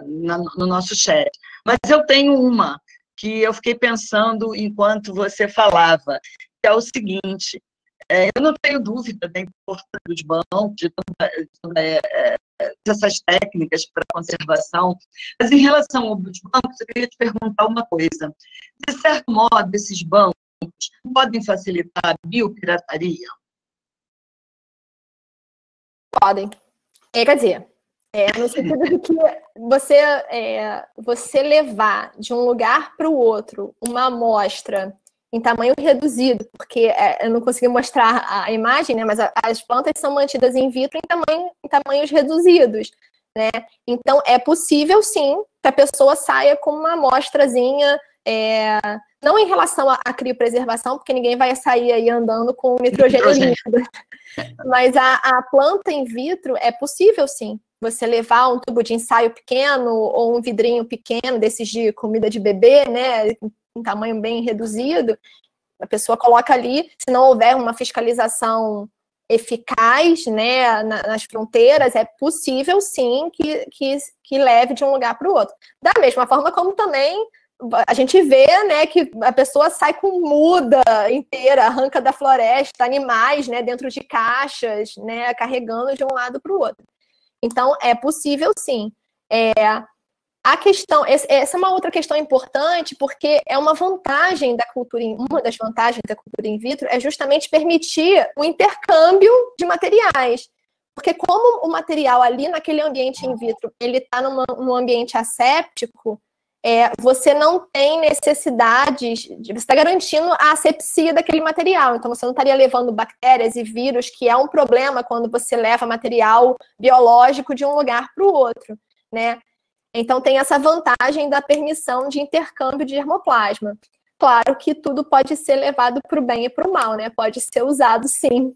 no nosso chat. Mas eu tenho uma que eu fiquei pensando enquanto você falava, que é o seguinte: eu não tenho dúvida da importância dos bancos, de toda essas técnicas para conservação. Mas, em relação aos bancos, eu queria te perguntar uma coisa. De certo modo, esses bancos podem facilitar a biopirataria? Podem. Quer dizer, no sentido que você levar de um lugar para o outro uma amostra em tamanho reduzido, porque eu não consegui mostrar a imagem, né, mas as plantas são mantidas in vitro em tamanhos reduzidos, né? Então, é possível, sim, que a pessoa saia com uma amostrazinha, não em relação à criopreservação, porque ninguém vai sair aí andando com nitrogênio líquido, mas a planta in vitro é possível, sim. Você levar um tubo de ensaio pequeno ou um vidrinho pequeno, desses de comida de bebê, né, em tamanho bem reduzido, a pessoa coloca ali, se não houver uma fiscalização eficaz, né, nas fronteiras, é possível, sim, que leve de um lugar para o outro. Da mesma forma como também a gente vê, né, que a pessoa sai com muda inteira, arranca da floresta, animais, né, dentro de caixas, né, carregando de um lado para o outro. Então, é possível, sim. A questão, essa é uma outra questão importante, porque é uma vantagem da cultura, uma das vantagens da cultura in vitro é justamente permitir o intercâmbio de materiais. Porque como o material ali naquele ambiente in vitro, ele está num ambiente asséptico, você não tem necessidades, você está garantindo a asepsia daquele material, então você não estaria levando bactérias e vírus, que é um problema quando você leva material biológico de um lugar para o outro, né? Então, tem essa vantagem da permissão de intercâmbio de germoplasma. Claro que tudo pode ser levado para o bem e para o mal, né? Pode ser usado, sim,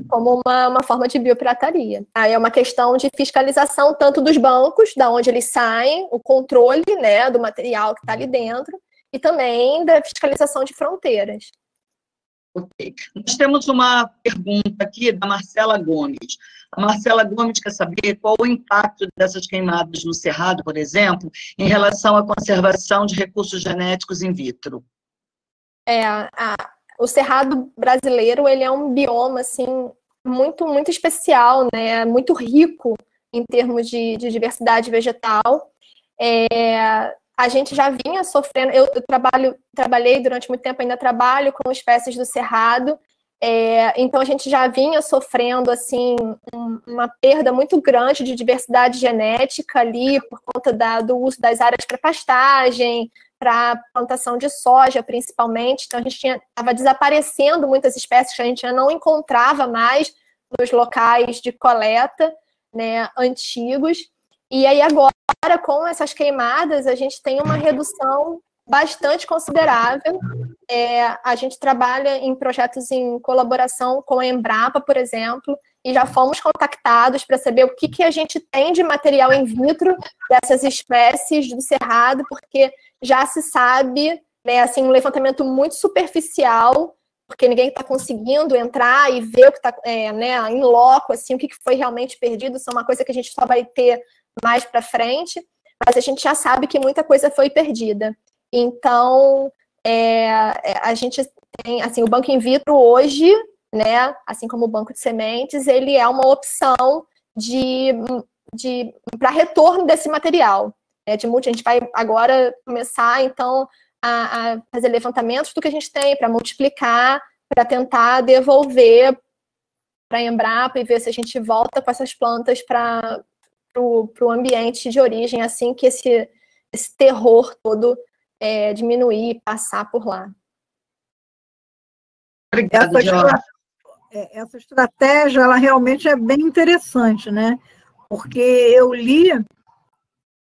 como uma forma de biopirataria. Aí é uma questão de fiscalização tanto dos bancos, da onde eles saem, o controle, né, do material que está ali dentro, e também da fiscalização de fronteiras. Ok. Nós temos uma pergunta aqui da Marcela Gomes. A Marcela Gomes quer saber qual o impacto dessas queimadas no Cerrado, por exemplo, em relação à conservação de recursos genéticos in vitro. O Cerrado brasileiro, ele é um bioma, assim, muito, muito especial, né? Muito rico em termos de diversidade vegetal. A gente já vinha sofrendo, eu trabalhei durante muito tempo, ainda trabalho com espécies do Cerrado, então a gente já vinha sofrendo, assim, uma perda muito grande de diversidade genética ali, por conta do uso das áreas para pastagem, para plantação de soja, principalmente. Então a gente estava desaparecendo muitas espécies que a gente já não encontrava mais nos locais de coleta, né, antigos. E aí agora, com essas queimadas, a gente tem uma redução bastante considerável. A gente trabalha em projetos em colaboração com a Embrapa, por exemplo, e já fomos contactados para saber o que a gente tem de material in vitro dessas espécies do Cerrado, porque já se sabe, né, assim, um levantamento muito superficial, porque ninguém está conseguindo entrar e ver o que está, né, em loco, assim, o que foi realmente perdido. Isso é uma coisa que a gente só vai ter mais para frente, mas a gente já sabe que muita coisa foi perdida. Então, a gente tem, assim, o banco in vitro hoje, né, assim como o banco de sementes, ele é uma opção para retorno desse material. A gente vai agora começar, então, a fazer levantamentos do que a gente tem para multiplicar, para tentar devolver para a Embrapa e ver se a gente volta com essas plantas para o ambiente de origem, assim que esse terror todo diminuir e passar por lá. Obrigada, Jorge. Essa estratégia, ela realmente é bem interessante, né? Porque eu li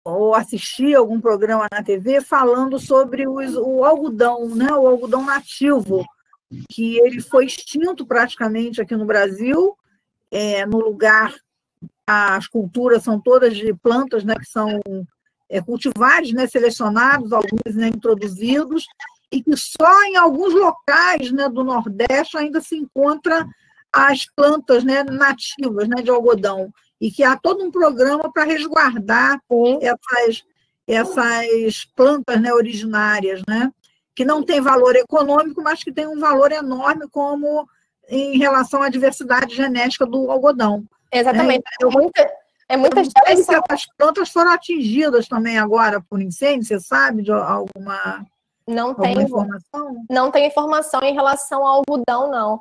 ou assisti algum programa na TV falando sobre o algodão, né? O algodão nativo, que ele foi extinto praticamente aqui no Brasil, no lugar, as culturas são todas de plantas, né, que são cultivares, né, selecionados, alguns, né, introduzidos, e que só em alguns locais, né, do Nordeste ainda se encontra as plantas, né, nativas, né, de algodão, e que há todo um programa para resguardar essas plantas, né, originárias, né, que não tem valor econômico, mas que tem um valor enorme como em relação à diversidade genética do algodão. Exatamente. Né? Muitas delas são... As plantas foram atingidas também agora por incêndio, você sabe de alguma informação? Não tem informação em relação ao algodão, não.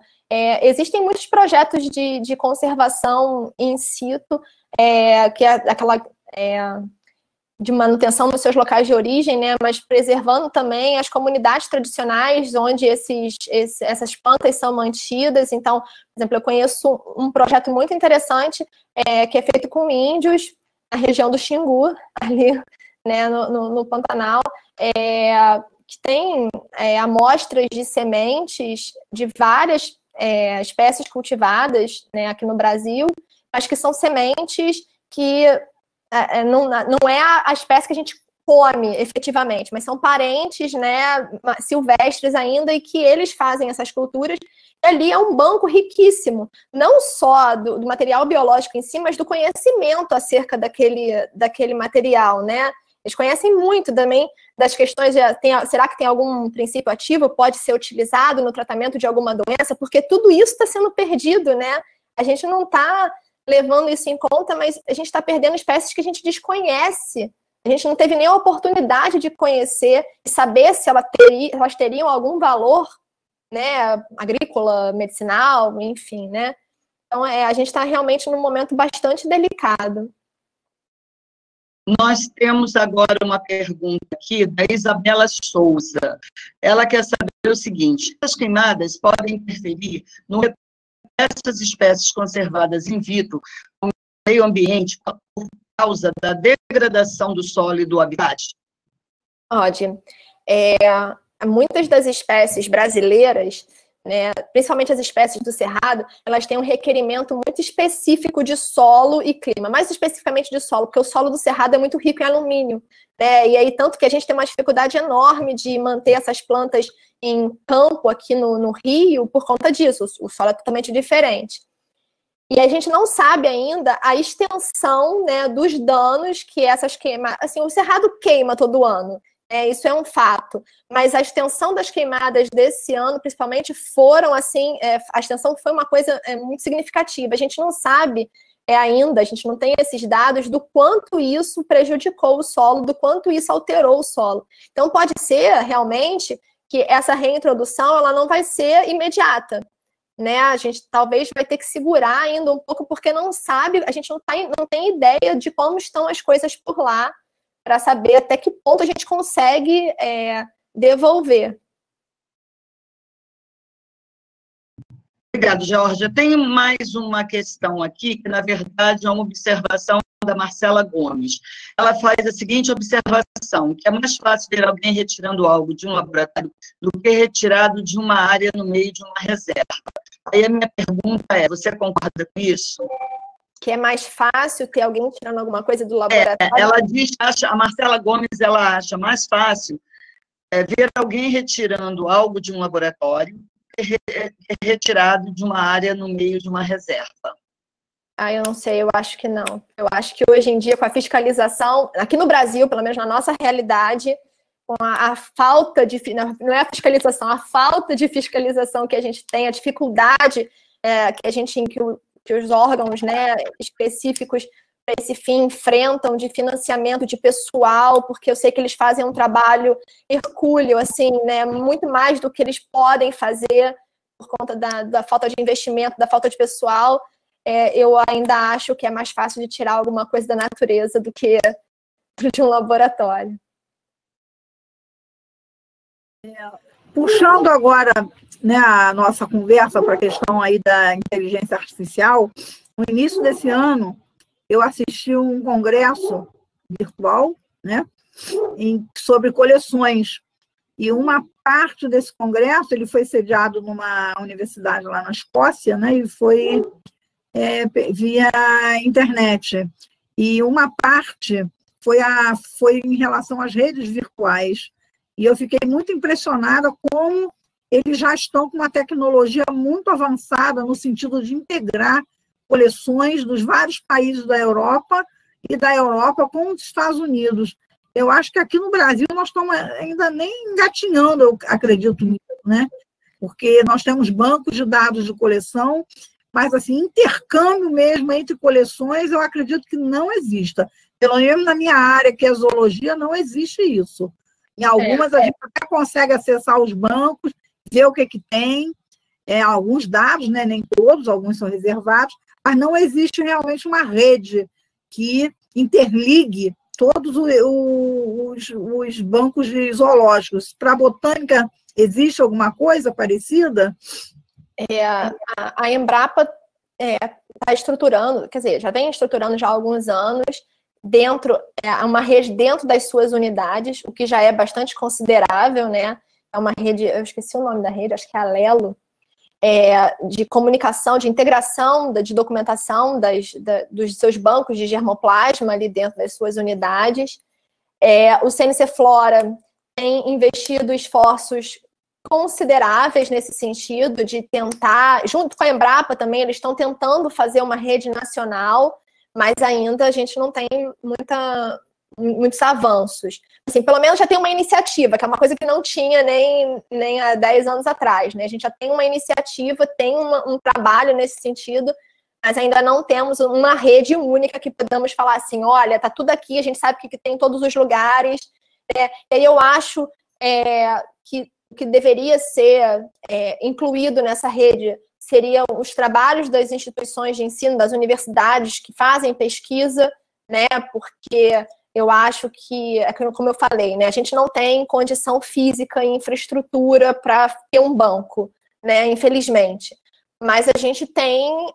Existem muitos projetos de conservação in situ, que é aquela... de manutenção nos seus locais de origem, né, mas preservando também as comunidades tradicionais onde essas plantas são mantidas. Então, por exemplo, eu conheço um projeto muito interessante que é feito com índios na região do Xingu, ali, né, no Pantanal, que tem amostras de sementes de várias espécies cultivadas, né, aqui no Brasil, mas que são sementes que não é a espécie que a gente come efetivamente, mas são parentes, né, silvestres ainda, e que eles fazem essas culturas. E ali é um banco riquíssimo, não só do material biológico em si, mas do conhecimento acerca daquele material, né? Eles conhecem muito também das questões de será que tem algum princípio ativo, pode ser utilizado no tratamento de alguma doença, porque tudo isso está sendo perdido, né? A gente não está levando isso em conta, mas a gente está perdendo espécies que a gente desconhece. A gente não teve nem a oportunidade de conhecer e saber se elas teriam algum valor, né, agrícola, medicinal, enfim, né? Então, a gente está realmente num momento bastante delicado. Nós temos agora uma pergunta aqui da Isabela Souza. Ela quer saber o seguinte: as queimadas podem interferir no dessas espécies conservadas in vitro no meio ambiente por causa da degradação do solo e do habitat? Pode. Muitas das espécies brasileiras, né, principalmente as espécies do Cerrado, elas têm um requerimento muito específico de solo e clima, mais especificamente de solo, porque o solo do Cerrado é muito rico em alumínio, né, e aí tanto que a gente tem uma dificuldade enorme de manter essas plantas em campo aqui no Rio por conta disso, o solo é totalmente diferente. E a gente não sabe ainda a extensão, né, dos danos que essas queimadas... Assim, o Cerrado queima todo ano, isso é um fato, mas a extensão das queimadas desse ano, principalmente, foram assim, a extensão foi uma coisa muito significativa. A gente não sabe ainda, a gente não tem esses dados do quanto isso prejudicou o solo, do quanto isso alterou o solo. Então, pode ser, realmente, que essa reintrodução ela não vai ser imediata, né? A gente talvez vai ter que segurar ainda um pouco, porque não sabe, a gente não tem ideia de como estão as coisas por lá, para saber até que ponto a gente consegue devolver. Obrigada, Georgia. Tem mais uma questão aqui, que, na verdade, é uma observação da Marcela Gomes. Ela faz a seguinte observação, que é mais fácil ver alguém retirando algo de um laboratório do que retirado de uma área no meio de uma reserva. Aí a minha pergunta é, você concorda com isso? Que é mais fácil ter alguém tirando alguma coisa do laboratório? Ela diz, a Marcela Gomes, ela acha mais fácil ver alguém retirando algo de um laboratório retirado de uma área no meio de uma reserva. Eu não sei, eu acho que não. Eu acho que hoje em dia, com a fiscalização, aqui no Brasil, pelo menos na nossa realidade, com a falta de... Não é a fiscalização, a falta de fiscalização que a gente tem, a dificuldade que os órgãos, né, específicos para esse fim enfrentam de financiamento de pessoal, porque eu sei que eles fazem um trabalho hercúleo, assim, né, muito mais do que eles podem fazer por conta da falta de investimento, da falta de pessoal. Eu ainda acho que é mais fácil de tirar alguma coisa da natureza do que de um laboratório. Puxando agora, né, a nossa conversa para a questão aí da inteligência artificial, no início desse ano, eu assisti um congresso virtual, né, sobre coleções, e uma parte desse congresso, ele foi sediado numa universidade lá na Escócia, né, e foi via internet, e uma parte foi em relação às redes virtuais, e eu fiquei muito impressionada como eles já estão com uma tecnologia muito avançada no sentido de integrar coleções dos vários países da Europa e da Europa com os Estados Unidos. Eu acho que aqui no Brasil nós estamos ainda nem engatinhando, eu acredito nisso, né? Porque nós temos bancos de dados de coleção, mas assim, intercâmbio mesmo entre coleções, eu acredito que não exista. Pelo menos na minha área, que é zoologia, não existe isso. Em algumas, a gente até consegue acessar os bancos, ver o que tem, alguns dados, né, nem todos, alguns são reservados, mas não existe realmente uma rede que interligue todos os bancos de zoológicos. Para a botânica, existe alguma coisa parecida? A Embrapa está estruturando, quer dizer, já vem estruturando já há alguns anos, uma rede dentro das suas unidades, o que já é bastante considerável, né? É uma rede, eu esqueci o nome da rede, acho que é a Lelo, de comunicação, de integração, de documentação dos seus bancos de germoplasma ali dentro das suas unidades. O CNC Flora tem investido esforços consideráveis nesse sentido, de tentar, junto com a Embrapa também, eles estão tentando fazer uma rede nacional, mas ainda a gente não tem muitos avanços. Assim, pelo menos já tem uma iniciativa, que é uma coisa que não tinha nem há 10 anos atrás, né? A gente já tem uma iniciativa, tem um trabalho nesse sentido, mas ainda não temos uma rede única que podamos falar assim, olha, tá tudo aqui, a gente sabe que tem em todos os lugares, né? E aí eu acho que deveria ser incluído nessa rede seriam os trabalhos das instituições de ensino, das universidades que fazem pesquisa, né? Porque eu acho que, como eu falei, né, a gente não tem condição física e infraestrutura para ter um banco, né, infelizmente. Mas a gente tem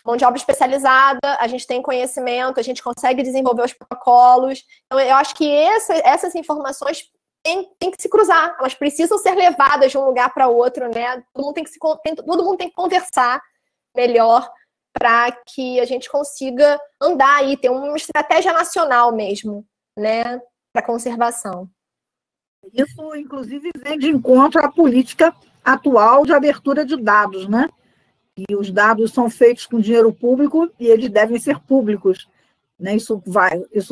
mão de obra especializada, a gente tem conhecimento, a gente consegue desenvolver os protocolos. Então, eu acho que essas informações têm que se cruzar, elas precisam ser levadas de um lugar para outro, né? Todo mundo tem que conversar melhor para que a gente consiga andar aí, ter uma estratégia nacional mesmo, né, para conservação. Isso, inclusive, vem de encontro à política atual de abertura de dados, né? E os dados são feitos com dinheiro público e eles devem ser públicos, né? Isso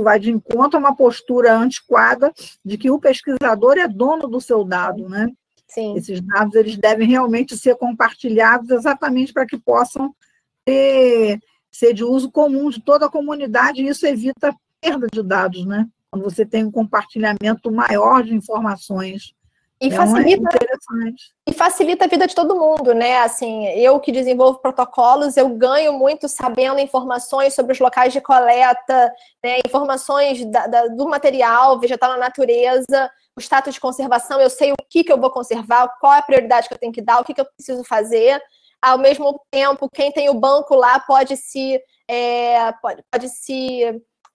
vai de encontro a uma postura antiquada de que o pesquisador é dono do seu dado, né? Sim. Esses dados eles devem realmente ser compartilhados exatamente para que possam ser de uso comum de toda a comunidade, e isso evita perda de dados, né? Quando você tem um compartilhamento maior de informações. E facilita a vida de todo mundo, né? Assim, eu que desenvolvo protocolos, eu ganho muito sabendo informações sobre os locais de coleta, né? Informações do material vegetal na natureza, o status de conservação, eu sei o que eu vou conservar, qual é a prioridade que eu tenho que dar, o que eu preciso fazer. Ao mesmo tempo, quem tem o banco lá pode se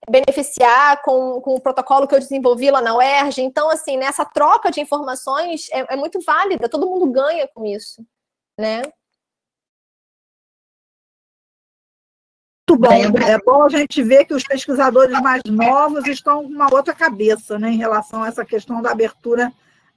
beneficiar com o protocolo que eu desenvolvi lá na UERJ. Então, assim, né, essa troca de informações é muito válida, todo mundo ganha com isso, né? Muito bom. É bom a gente ver que os pesquisadores mais novos estão com uma outra cabeça, né, em relação a essa questão da abertura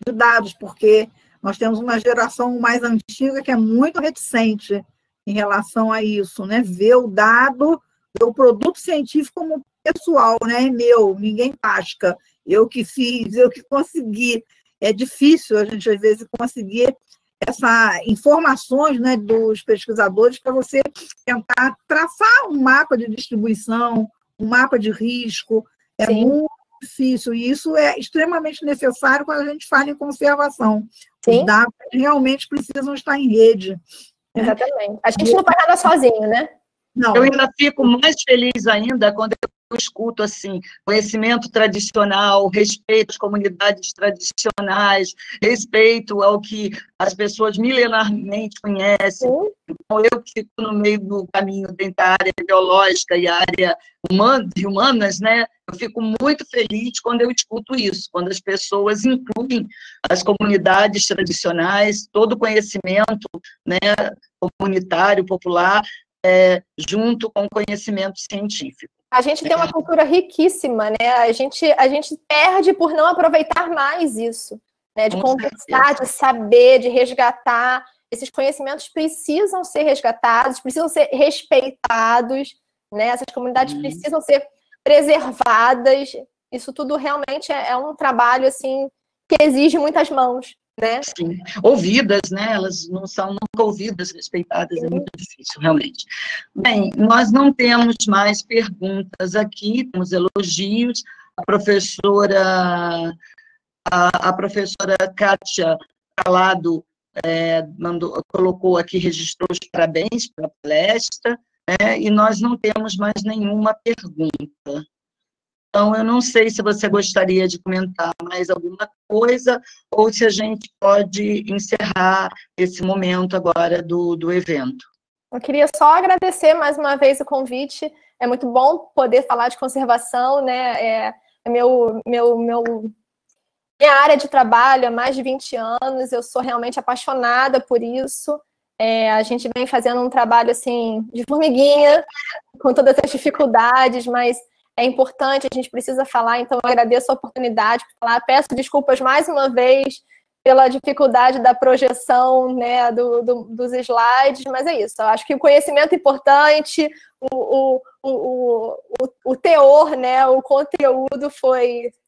de dados, porque nós temos uma geração mais antiga que é muito reticente em relação a isso, né? Ver o dado, ver o produto científico como pessoal, né? Meu, ninguém tasca. Eu que fiz, eu que consegui. É difícil a gente, às vezes, conseguir essas informações, né, dos pesquisadores para você tentar traçar um mapa de distribuição, um mapa de risco. É Sim. muito difícil, e isso é extremamente necessário quando a gente fala em conservação. Sim. Os dados realmente precisam estar em rede. Exatamente. A gente não faz nada sozinho, né? Não. Eu ainda fico mais feliz ainda quando eu escuto assim, conhecimento tradicional, respeito às comunidades tradicionais, respeito ao que as pessoas milenarmente conhecem. Então, eu que fico no meio do caminho entre a área biológica e a área humanas, né? Eu fico muito feliz quando eu escuto isso, quando as pessoas incluem as comunidades tradicionais, todo o conhecimento, né, comunitário, popular, junto com o conhecimento científico. A gente tem uma cultura riquíssima, né? A gente perde por não aproveitar mais isso, né? De conversar, de saber, de resgatar. Esses conhecimentos precisam ser resgatados, precisam ser respeitados, né? Essas comunidades precisam ser preservadas. Isso tudo realmente é um trabalho assim que exige muitas mãos, né? Sim. Ouvidas, né? Elas não são nunca ouvidas, respeitadas, é muito difícil, realmente. Bem, nós não temos mais perguntas aqui, temos elogios. A professora Kátia Calado colocou aqui, registrou os parabéns pela palestra, né? E nós não temos mais nenhuma pergunta. Então, eu não sei se você gostaria de comentar mais alguma coisa, ou se a gente pode encerrar esse momento agora do evento. Eu queria só agradecer mais uma vez o convite. É muito bom poder falar de conservação, né? Minha área de trabalho há mais de 20 anos, eu sou realmente apaixonada por isso. A gente vem fazendo um trabalho assim de formiguinha, com todas as dificuldades, mas é importante, a gente precisa falar, então eu agradeço a oportunidade de falar, peço desculpas mais uma vez pela dificuldade da projeção, né, dos slides, mas é isso, eu acho que o conhecimento é importante, o teor, né, o conteúdo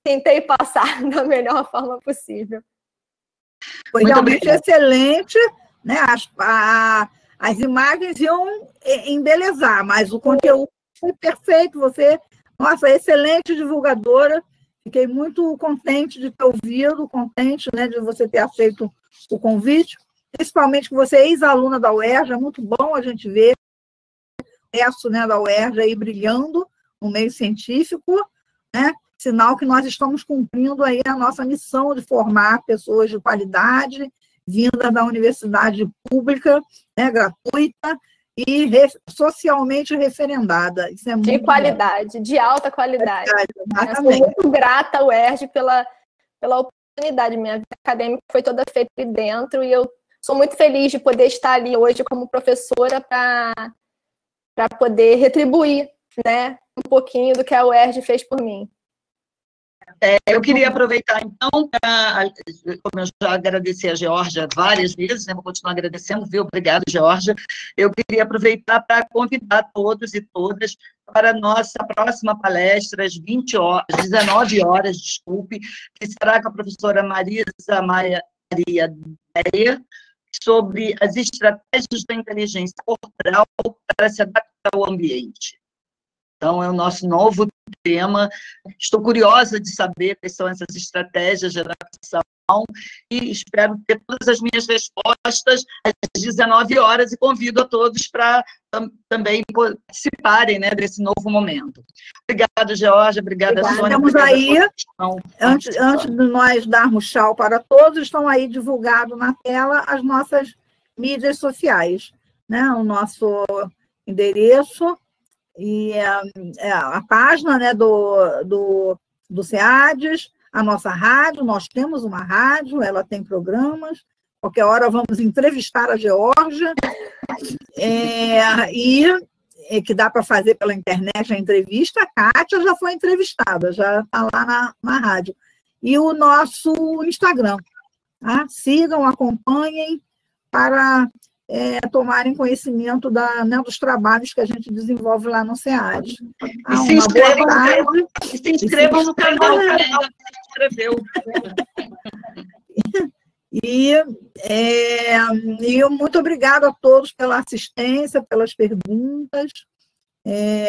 tentei passar da melhor forma possível. Foi realmente excelente, né, as imagens iam embelezar, mas o conteúdo foi perfeito, nossa, excelente divulgadora, fiquei muito contente de ter ouvido, contente, né, de você ter aceito o convite, principalmente que você é ex-aluna da UERJ, é muito bom a gente ver o sucesso, né, da UERJ aí brilhando no meio científico, né, sinal que nós estamos cumprindo aí a nossa missão de formar pessoas de qualidade, vinda da universidade pública, né, gratuita, e socialmente referendada. Isso é muito de qualidade, bom. De alta qualidade. Eu sou muito grata ao UERJ pela oportunidade. Minha vida acadêmica foi toda feita ali dentro e eu sou muito feliz de poder estar ali hoje como professora para poder retribuir, né, um pouquinho do que a UERJ fez por mim. Eu queria aproveitar, então, como eu já agradeci a Geórgia várias vezes, né, vou continuar agradecendo, viu? Obrigada, Geórgia. Eu queria aproveitar para convidar todos e todas para a nossa próxima palestra, às 19 horas, desculpe, que será com a professora Marisa Maria Deia, sobre as estratégias da inteligência corporal para se adaptar ao ambiente. Então, é o nosso novo tema. Estou curiosa de saber quais são essas estratégias de adaptação e espero ter todas as minhas respostas às 19 horas e convido a todos para também participarem, né, desse novo momento. Obrigada, Geórgia. Obrigada, Sônia. Estamos aí, antes de nós darmos tchau para todos, estão aí divulgados na tela as nossas mídias sociais, né, o nosso endereço, e a página, né, do SEADES, a nossa rádio, nós temos uma rádio, ela tem programas, qualquer hora vamos entrevistar a Geórgia, e que dá para fazer pela internet a entrevista, a Kátia já foi entrevistada, já está lá na rádio. E o nosso Instagram, tá? Sigam, acompanhem para tomarem conhecimento dos trabalhos que a gente desenvolve lá no SEADES. E se inscrevam no canal, se inscreveu. E muito obrigada a todos pela assistência, pelas perguntas,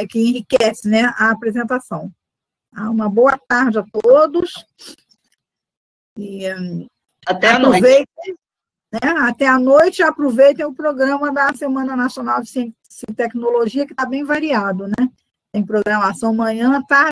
que enriquecem, né, a apresentação. Uma boa tarde a todos. E até a noite. Até a noite, aproveitem o programa da Semana Nacional de Ciência e Tecnologia, que está bem variado, né? Tem programação manhã, tarde,